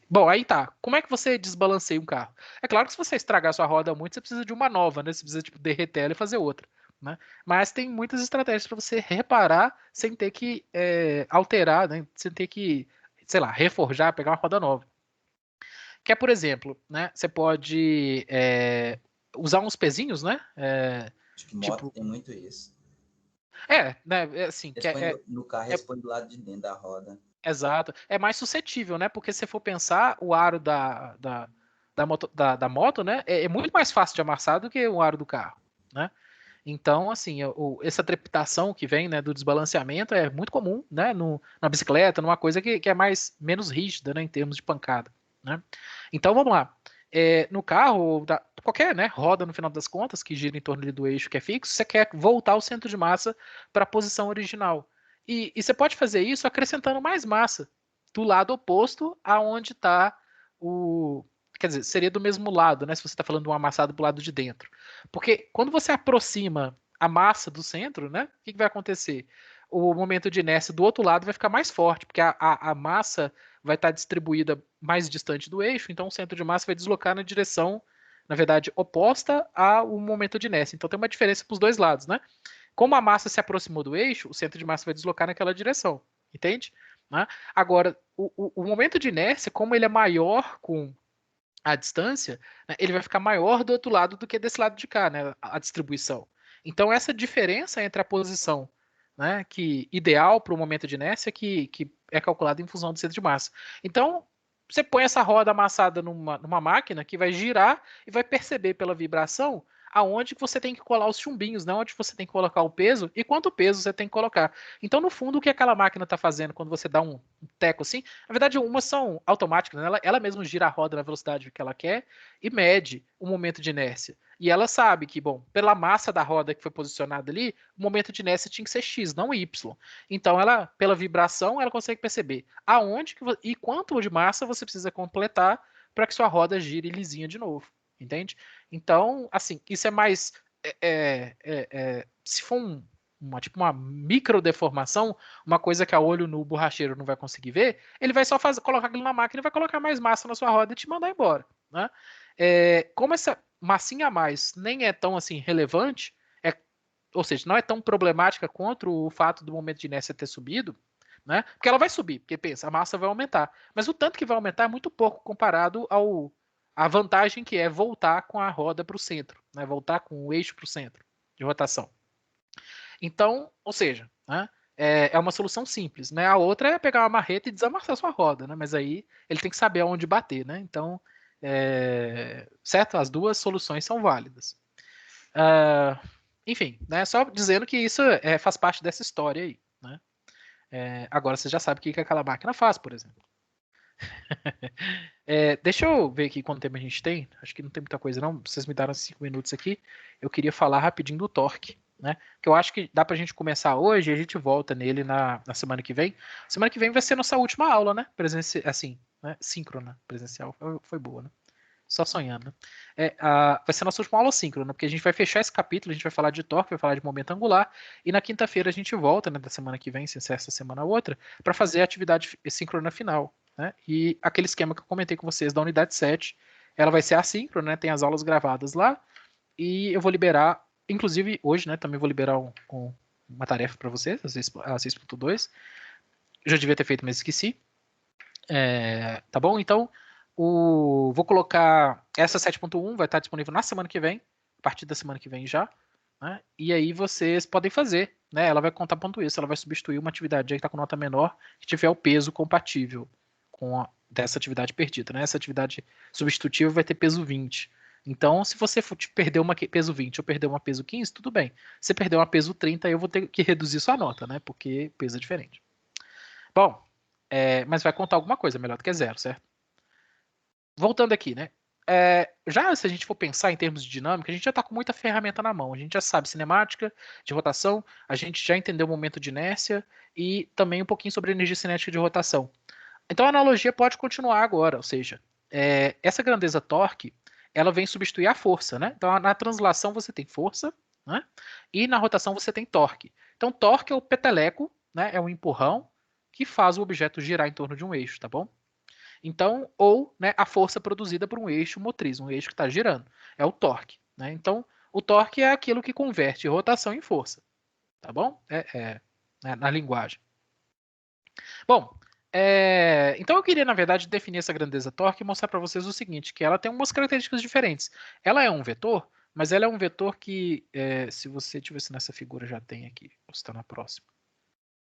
[SPEAKER 1] Bom, aí tá. Como é que você desbalanceia um carro? É claro que se você estragar sua roda muito, você precisa de uma nova, né? Você precisa tipo, derreter ela e fazer outra, né? Mas tem muitas estratégias para você reparar sem ter que alterar, né? Sem ter que, sei lá, reforjar, pegar uma roda nova. Que é, por exemplo, né? Você pode usar uns pezinhos, né?
[SPEAKER 3] Acho que moto
[SPEAKER 1] Tipo,
[SPEAKER 3] tem muito isso.
[SPEAKER 1] né? Assim,
[SPEAKER 3] Eles põem no carro,
[SPEAKER 1] é
[SPEAKER 3] eles põem do lado de dentro da roda.
[SPEAKER 1] exato. É mais suscetível, né? Porque se for pensar, o aro da moto, né? É muito mais fácil de amassar do que o aro do carro, né? Então, assim, essa trepidação que vem, né, do desbalanceamento é muito comum, né, na bicicleta, numa coisa que é menos rígida, né, em termos de pancada, né? Então, vamos lá. No carro, qualquer, né, roda, no final das contas, que gira em torno ali do eixo que é fixo, você quer voltar o centro de massa para a posição original. E você pode fazer isso acrescentando mais massa do lado oposto aonde está o... Quer dizer, seria do mesmo lado, né, se você está falando de um amassado para o lado de dentro. Porque quando você aproxima a massa do centro, né, o que vai acontecer? O momento de inércia do outro lado vai ficar mais forte, porque a massa vai estar distribuída mais distante do eixo, então o centro de massa vai deslocar na direção, na verdade, oposta ao momento de inércia. Então tem uma diferença para os dois lados, né? Como a massa se aproximou do eixo, o centro de massa vai deslocar naquela direção, entende? Né? Agora, o momento de inércia, como ele é maior com a distância, né, ele vai ficar maior do outro lado do que desse lado de cá, né, a distribuição. Então, essa diferença entre a posição, né, ideal para o momento de inércia que é calculada em função do centro de massa. Então, você põe essa roda amassada numa máquina que vai girar e vai perceber pela vibração aonde que você tem que colar os chumbinhos, né? Onde você tem que colocar o peso e quanto peso você tem que colocar. Então, no fundo, o que aquela máquina está fazendo quando você dá um teco assim, na verdade, umas são automáticas, né? Ela mesma gira a roda na velocidade que ela quer e mede o momento de inércia. E ela sabe que, bom, pela massa da roda que foi posicionada ali, o momento de inércia tinha que ser X, não Y. Então, ela, pela vibração, ela consegue perceber aonde e quanto de massa você precisa completar para que sua roda gire lisinha de novo. Entende? Então, assim, isso é mais. Se for uma micro deformação, uma coisa que a olho nu borracheiro não vai conseguir ver, ele vai só colocar aquilo na máquina e vai colocar mais massa na sua roda e te mandar embora. Né? Como essa massinha a mais nem é tão assim relevante, ou seja, não é tão problemática contra o fato do momento de inércia ter subido, né? Porque ela vai subir, porque pensa, a massa vai aumentar. Mas o tanto que vai aumentar é muito pouco comparado à vantagem que é voltar com a roda para o centro, né? Voltar com o eixo para o centro de rotação. Então, ou seja, né? É uma solução simples, né? A outra é pegar uma marreta e desamassar sua roda, né? Mas aí ele tem que saber aonde bater, né? Então, certo? As duas soluções são válidas. Enfim, né? Só dizendo que isso faz parte dessa história aí, né? Agora você já sabe o que aquela máquina faz, por exemplo. Deixa eu ver aqui quanto tempo a gente tem. Acho que não tem muita coisa, não. Vocês me deram 5 minutos aqui. Eu queria falar rapidinho do torque, né? Que eu acho que dá pra gente começar hoje e a gente volta nele na semana que vem. Semana que vem vai ser nossa última aula, né? Assim, né? Síncrona, presencial. Foi boa, né? Só sonhando, né? Vai ser nossa última aula síncrona, porque a gente vai fechar esse capítulo, a gente vai falar de torque, vai falar de momento angular, e na quinta-feira a gente volta, né, da semana que vem, se essa semana ou outra, para fazer a atividade síncrona final, né? E aquele esquema que eu comentei com vocês da unidade 7, ela vai ser assíncrona, né? Tem as aulas gravadas lá, e eu vou liberar, inclusive hoje, né, também vou liberar uma tarefa para vocês, a 6.2. Eu já devia ter feito, mas esqueci. Tá bom? Então, vou colocar essa 7.1, vai estar disponível na semana que vem, a partir da semana que vem já, né? E aí vocês podem fazer, né? Ela vai contar ponto isso, ela vai substituir uma atividade que está com nota menor que tiver o peso compatível com dessa atividade perdida, né? Essa atividade substitutiva vai ter peso 20. Então, se você perder uma peso 20 ou perder uma peso 15, tudo bem. Se perder uma peso 30, eu vou ter que reduzir sua nota, né? Porque peso é diferente. Bom, mas vai contar alguma coisa, melhor do que zero, certo? Voltando aqui, né? Já se a gente for pensar em termos de dinâmica, a gente já está com muita ferramenta na mão. A gente já sabe cinemática, de rotação, a gente já entendeu o momento de inércia e também um pouquinho sobre energia cinética de rotação. Então a analogia pode continuar agora, ou seja, essa grandeza torque, ela vem substituir a força, né? Então na translação você tem força, né? E na rotação você tem torque. Então torque é o peteleco, né? É o empurrão que faz o objeto girar em torno de um eixo, tá bom? Então, ou, né, a força produzida por um eixo motriz, um eixo que está girando, é o torque, né? Então, o torque é aquilo que converte rotação em força, tá bom? Na linguagem. Bom, então eu queria, na verdade, definir essa grandeza torque e mostrar para vocês o seguinte, que ela tem umas características diferentes. Ela é um vetor, mas ela é um vetor que, se você tivesse nessa figura, já tem aqui, ou está na próxima.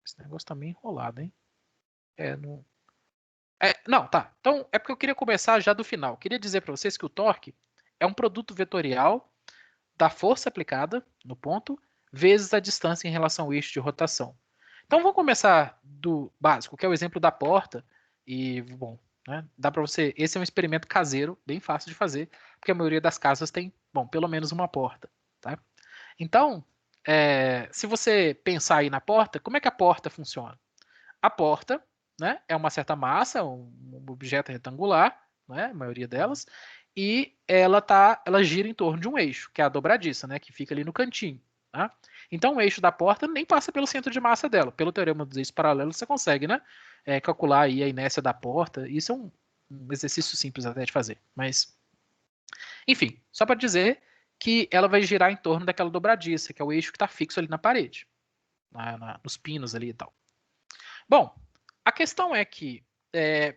[SPEAKER 1] Esse negócio está meio enrolado, hein? Não, tá. Então, é porque eu queria começar já do final. Eu queria dizer para vocês que o torque é um produto vetorial da força aplicada no ponto vezes a distância em relação ao eixo de rotação. Então, vamos começar do básico, que é o exemplo da porta. E, bom, né, dá para você. Esse é um experimento caseiro, bem fácil de fazer, porque a maioria das casas tem, bom, pelo menos uma porta. Tá? Então, se você pensar aí na porta, como é que a porta funciona? A porta, né, é uma certa massa, um objeto retangular, né, a maioria delas, e ela gira em torno de um eixo, que é a dobradiça, né, que fica ali no cantinho. Tá? Então o eixo da porta nem passa pelo centro de massa dela. Pelo teorema dos eixos paralelos você consegue, né, calcular aí a inércia da porta. Isso é um exercício simples até de fazer. Mas, enfim, só para dizer que ela vai girar em torno daquela dobradiça, que é o eixo que está fixo ali na parede, nos pinos ali e tal. Bom, a questão é que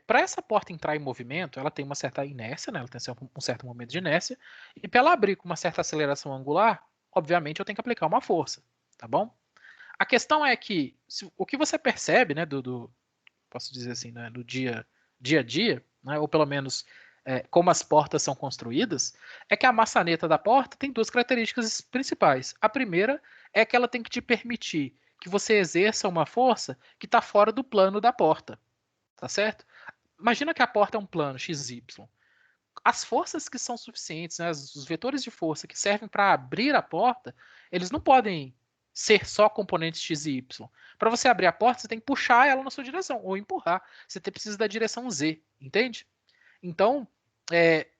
[SPEAKER 1] para essa porta entrar em movimento, ela tem uma certa inércia, né? Ela tem um certo momento de inércia, e para ela abrir com uma certa aceleração angular, obviamente eu tenho que aplicar uma força, tá bom? A questão é que o que você percebe, né, posso dizer assim, né, do dia a dia, né, ou pelo menos como as portas são construídas, é que a maçaneta da porta tem duas características principais. A primeira é que ela tem que te permitir que você exerça uma força que está fora do plano da porta, tá certo? Imagina que a porta é um plano XY. As forças que são suficientes, né, os vetores de força que servem para abrir a porta, eles não podem ser só componentes x e y. Para você abrir a porta, você tem que puxar ela na sua direção, ou empurrar. Você precisa da direção z, entende? Então,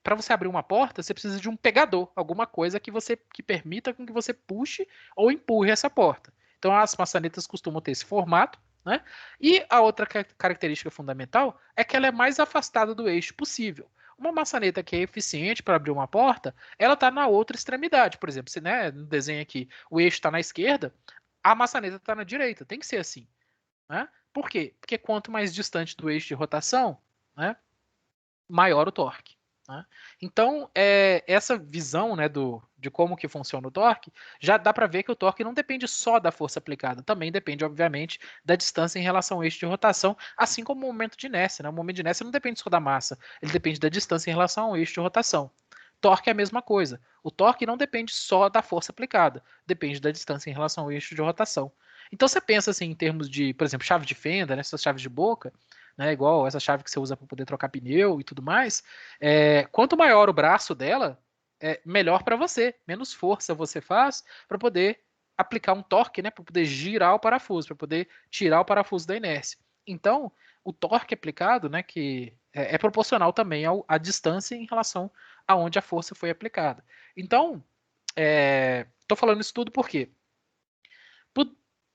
[SPEAKER 1] para você abrir uma porta, você precisa de um pegador, alguma coisa que permita com que você puxe ou empurre essa porta. Então, as maçanetas costumam ter esse formato, né? E a outra característica fundamental é que ela é mais afastada do eixo possível. Uma maçaneta que é eficiente para abrir uma porta, ela está na outra extremidade. Por exemplo, se no desenho aqui o eixo está na esquerda, a maçaneta está na direita. Tem que ser assim. Né? Por quê? Porque quanto mais distante do eixo de rotação, né, maior o torque. Né? Então, essa visão, né, de como que funciona o torque, já dá para ver que o torque não depende só da força aplicada, também depende, obviamente, da distância em relação ao eixo de rotação, assim como o momento de inércia. Né? O momento de inércia não depende só da massa, ele depende da distância em relação ao eixo de rotação. Torque é a mesma coisa. O torque não depende só da força aplicada, depende da distância em relação ao eixo de rotação. Então você pensa assim em termos de, por exemplo, chave de fenda, né, essas chaves de boca, né, igual essa chave que você usa para poder trocar pneu e tudo mais, quanto maior o braço dela, melhor para você, menos força você faz para poder aplicar um torque, né, para poder girar o parafuso, para poder tirar o parafuso da inércia. Então, o torque aplicado, né, que é proporcional também à distância em relação aonde a força foi aplicada. Então, estou falando isso tudo por quê?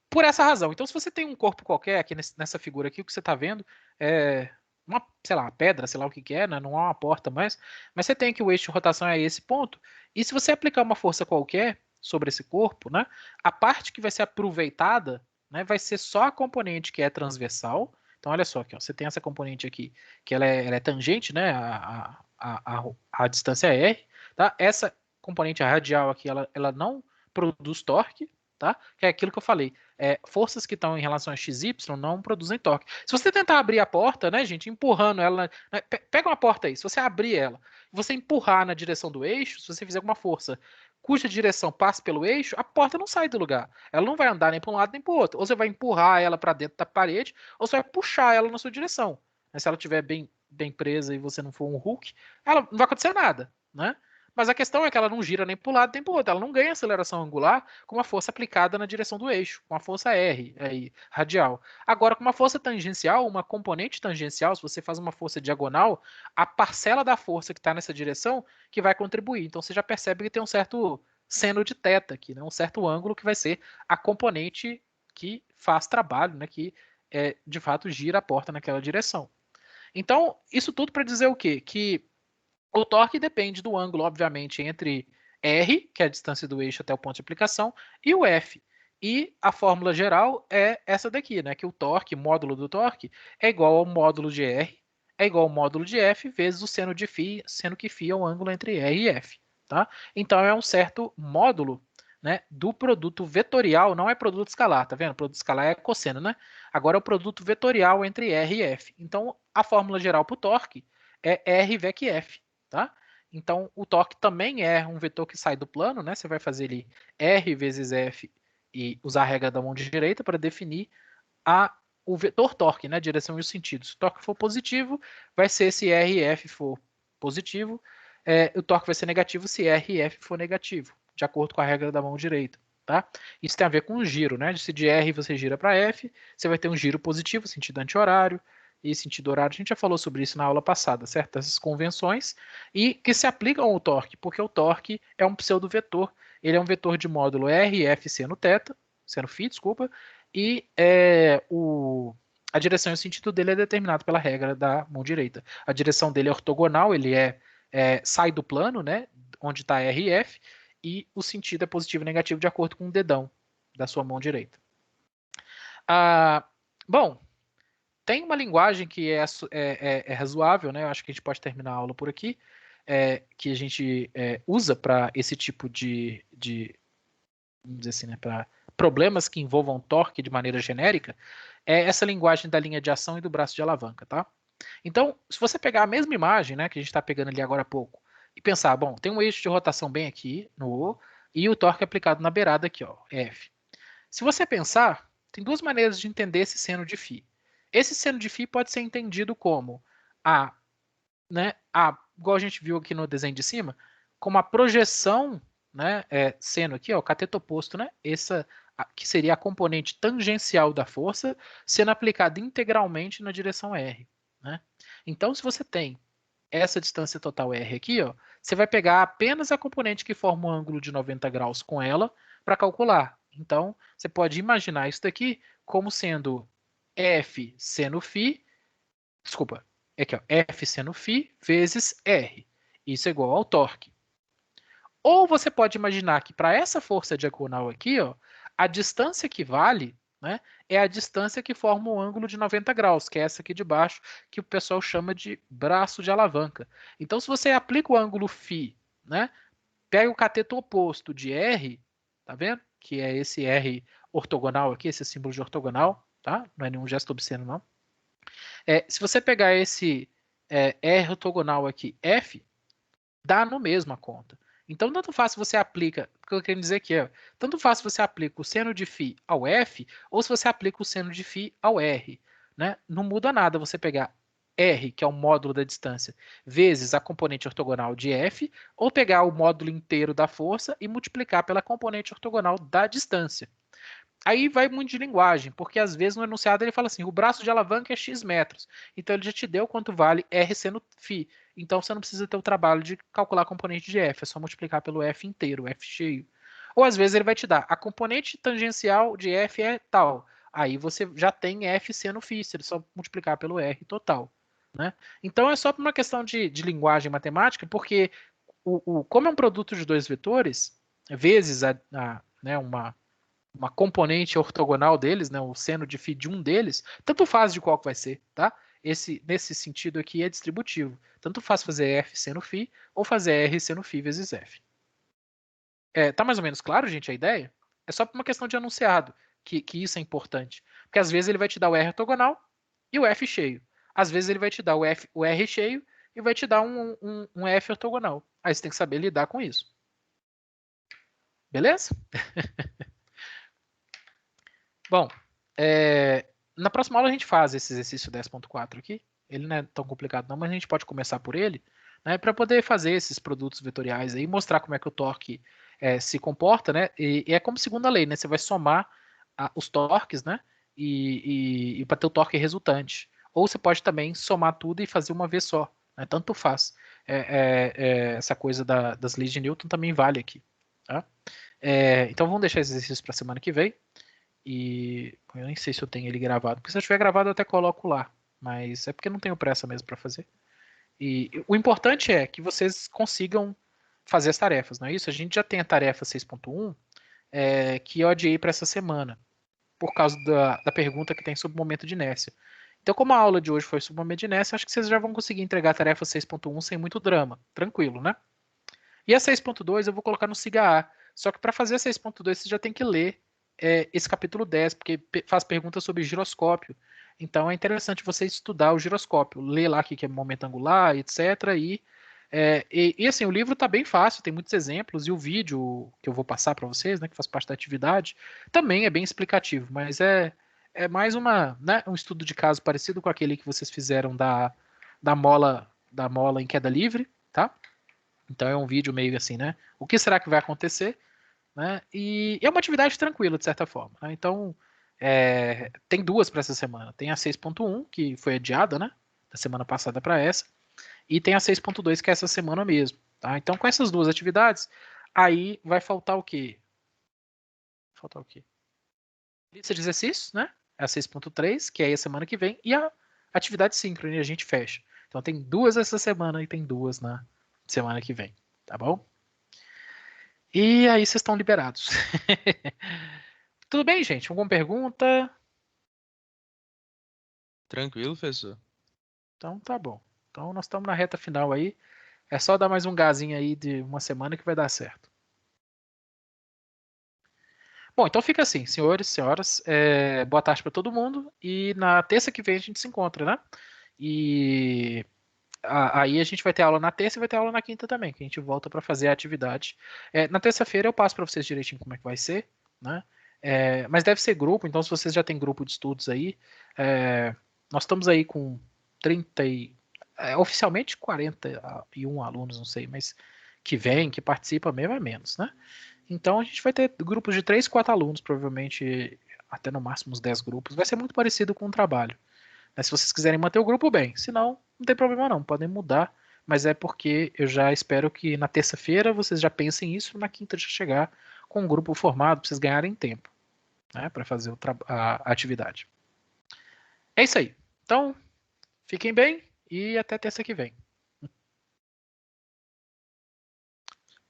[SPEAKER 1] Por essa razão. Então, se você tem um corpo qualquer, aqui nessa figura aqui, o que você está vendo é sei lá, uma pedra, sei lá o que é, né? Não há uma porta mais, mas você tem que o eixo de rotação é esse ponto, e se você aplicar uma força qualquer sobre esse corpo, né, a parte que vai ser aproveitada, né, vai ser só a componente que é transversal. Então, olha só aqui, ó, você tem essa componente aqui, que ela é tangente, né, a distância R, tá? Essa componente radial aqui, ela não produz torque, tá? Que é aquilo que eu falei. Forças que estão em relação a XY não produzem torque. Se você tentar abrir a porta, né, gente, empurrando ela, né, pega uma porta aí, se você abrir ela, você empurrar na direção do eixo, se você fizer alguma força cuja direção passa pelo eixo, a porta não sai do lugar. Ela não vai andar nem para um lado nem para o outro. Ou você vai empurrar ela para dentro da parede, ou você vai puxar ela na sua direção. Mas se ela estiver bem presa e você não for um Hulk, ela não vai acontecer nada, né? Mas a questão é que ela não gira nem para o lado nem para o outro. Ela não ganha aceleração angular com uma força aplicada na direção do eixo, com a força R, aí, radial. Agora, com uma força tangencial, uma componente tangencial, se você faz uma força diagonal, a parcela da força que está nessa direção que vai contribuir. Então, você já percebe que tem um certo seno de θ aqui, né? Um certo ângulo que vai ser a componente que faz trabalho, né? Que de fato gira a porta naquela direção. Então, isso tudo para dizer o quê? Que o torque depende do ângulo, obviamente, entre R, que é a distância do eixo até o ponto de aplicação, e o F. E a fórmula geral é essa daqui, né? Que o torque, módulo do torque, é igual ao módulo de R, é igual ao módulo de F vezes o seno de φ, seno que φ é o ângulo entre R e F. Tá? Então é um certo módulo, né, do produto vetorial, não é produto escalar, tá vendo? Produto escalar é cosseno, né? Agora é o produto vetorial entre R e F. Então a fórmula geral para o torque é R VEC F. Tá? Então, o torque também é um vetor que sai do plano, né? Você vai fazer ali R vezes F e usar a regra da mão direita para definir o vetor torque, né? A direção e os sentidos. Se o torque for positivo, vai ser se R e F for positivo. O torque vai ser negativo se R e F for negativo, de acordo com a regra da mão direita. Tá? Isso tem a ver com o giro, né? Se de R você gira para F, você vai ter um giro positivo, sentido anti-horário, e sentido horário, a gente já falou sobre isso na aula passada, certo? Essas convenções, e que se aplicam ao torque, porque o torque é um pseudo-vetor, ele é um vetor de módulo R e F seno θ, seno φ, desculpa, e a direção e o sentido dele é determinado pela regra da mão direita. A direção dele é ortogonal, ele sai do plano, né, onde está R e F, e o sentido é positivo e negativo de acordo com o dedão da sua mão direita. Bom, tem uma linguagem que é razoável, né? Eu acho que a gente pode terminar a aula por aqui, que a gente usa para esse tipo de vamos dizer assim, né, para problemas que envolvam torque de maneira genérica, é essa linguagem da linha de ação e do braço de alavanca, tá? Então, se você pegar a mesma imagem, né, que a gente está pegando ali agora há pouco, e pensar, bom, tem um eixo de rotação bem aqui no O, e o torque aplicado na beirada aqui, ó, F. Se você pensar, tem duas maneiras de entender esse seno de φ. Esse seno de φ pode ser entendido como igual a gente viu aqui no desenho de cima, como a projeção, né, seno aqui, ó, o cateto oposto, né, essa que seria a componente tangencial da força sendo aplicada integralmente na direção R. Né? Então, se você tem essa distância total R aqui, ó, você vai pegar apenas a componente que forma um ângulo de 90 graus com ela para calcular. Então, você pode imaginar isso daqui como sendo F seno φ, desculpa, aqui, ó, F seno φ vezes R. Isso é igual ao torque. Ou você pode imaginar que para essa força diagonal aqui, ó, a distância que vale, né, é a distância que forma um ângulo de 90 graus, que é essa aqui de baixo, que o pessoal chama de braço de alavanca. Então, se você aplica o ângulo φ, né, pega o cateto oposto de R, tá vendo? Que é esse R ortogonal aqui, esse símbolo de ortogonal, tá? Não é nenhum gesto obsceno, não. Se você pegar esse R ortogonal aqui, F, dá no mesmo a conta. Então, tanto faz se você aplica, o que eu quero dizer aqui tanto faz se você aplica o seno de φ ao F, ou se você aplica o seno de φ ao R. né? Não muda nada você pegar R, que é o módulo da distância, vezes a componente ortogonal de F, ou pegar o módulo inteiro da força e multiplicar pela componente ortogonal da distância. Aí vai muito de linguagem, porque às vezes no enunciado ele fala assim, o braço de alavanca é X metros. Então ele já te deu quanto vale R sendo φ. Então você não precisa ter o trabalho de calcular a componente de F, é só multiplicar pelo F inteiro, F cheio. Ou às vezes ele vai te dar, a componente tangencial de F é tal. Aí você já tem F sendo φ, é só multiplicar pelo R total. Né? Então é só por uma questão de linguagem matemática, porque como é um produto de dois vetores, vezes né, uma componente ortogonal deles, né, o seno de φ de um deles, tanto faz de qual que vai ser, tá? Nesse sentido aqui é distributivo. Tanto faz fazer F seno φ ou fazer R seno φ vezes F. Tá mais ou menos claro, gente, a ideia? É só por uma questão de enunciado que isso é importante. Porque às vezes ele vai te dar o R ortogonal e o F cheio. Às vezes ele vai te dar o R cheio e vai te dar um F ortogonal. Aí você tem que saber lidar com isso. Beleza? Bom, na próxima aula a gente faz esse exercício 10.4 aqui. Ele não é tão complicado não, mas a gente pode começar por ele, né, para poder fazer esses produtos vetoriais aí, mostrar como é que o torque se comporta, né? E é como segunda lei, né? Você vai somar os torques, né? E para ter o torque resultante. Ou você pode também somar tudo e fazer uma vez só, né? Tanto faz. Essa coisa das leis de Newton também vale aqui, tá? Então vamos deixar esse exercício para a semana que vem. E eu nem sei se eu tenho ele gravado. Porque se eu tiver gravado, eu até coloco lá. Mas é porque eu não tenho pressa mesmo para fazer. E o importante é que vocês consigam fazer as tarefas, não é isso? A gente já tem a tarefa 6.1 que eu adiei para essa semana, por causa da pergunta que tem sobre o momento de inércia. Então, como a aula de hoje foi sobre o momento de inércia, acho que vocês já vão conseguir entregar a tarefa 6.1 sem muito drama. Tranquilo, né? E a 6.2 eu vou colocar no SIGA A. Só que para fazer a 6.2 você já tem que ler esse capítulo 10, porque faz perguntas sobre giroscópio. Então é interessante você estudar o giroscópio, ler lá o que é momento angular, etc. E assim, o livro está bem fácil, tem muitos exemplos, e o vídeo que eu vou passar para vocês, né, que faz parte da atividade, também é bem explicativo, mas é mais né, um estudo de caso parecido com aquele que vocês fizeram da mola em queda livre, tá? Então é um vídeo meio assim, né? O que será que vai acontecer? Né? E é uma atividade tranquila, de certa forma. Né? Então, tem duas para essa semana. Tem a 6.1, que foi adiada, né? Da semana passada para essa. E tem a 6.2, que é essa semana mesmo. Tá? Então, com essas duas atividades, aí vai faltar o quê? Faltar o quê? Lista de exercícios, né? É a 6.3, que é aí a semana que vem. E a atividade síncrona, a gente fecha. Então, tem duas essa semana e tem duas na semana que vem. Tá bom? E aí vocês estão liberados. Tudo bem, gente? Alguma pergunta?
[SPEAKER 4] Tranquilo, professor.
[SPEAKER 1] Então tá bom. Então nós estamos na reta final aí. É só dar mais um gazinho aí de uma semana que vai dar certo. Bom, então fica assim, senhores, senhoras. Boa tarde para todo mundo. E na terça que vem a gente se encontra, né? E aí a gente vai ter aula na terça e vai ter aula na quinta também, que a gente volta para fazer a atividade. Na terça-feira eu passo para vocês direitinho como é que vai ser, né? Mas deve ser grupo, então se vocês já têm grupo de estudos aí, nós estamos aí com 30 oficialmente 41 alunos, não sei, mas que vem, que participa mesmo é menos, né? Então a gente vai ter grupos de 3, 4 alunos, provavelmente até no máximo uns 10 grupos. Vai ser muito parecido com o trabalho. Mas se vocês quiserem manter o grupo, bem. Se não, não tem problema não, podem mudar. Mas é porque eu já espero que na terça-feira vocês já pensem isso, na quinta já chegar com um grupo formado, para vocês ganharem tempo, né, para fazer a atividade. É isso aí. Então, fiquem bem e até terça que vem.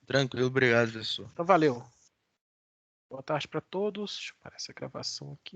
[SPEAKER 4] Tranquilo, obrigado, professor.
[SPEAKER 1] Então, valeu. Boa tarde para todos. Deixa eu parar essa gravação aqui.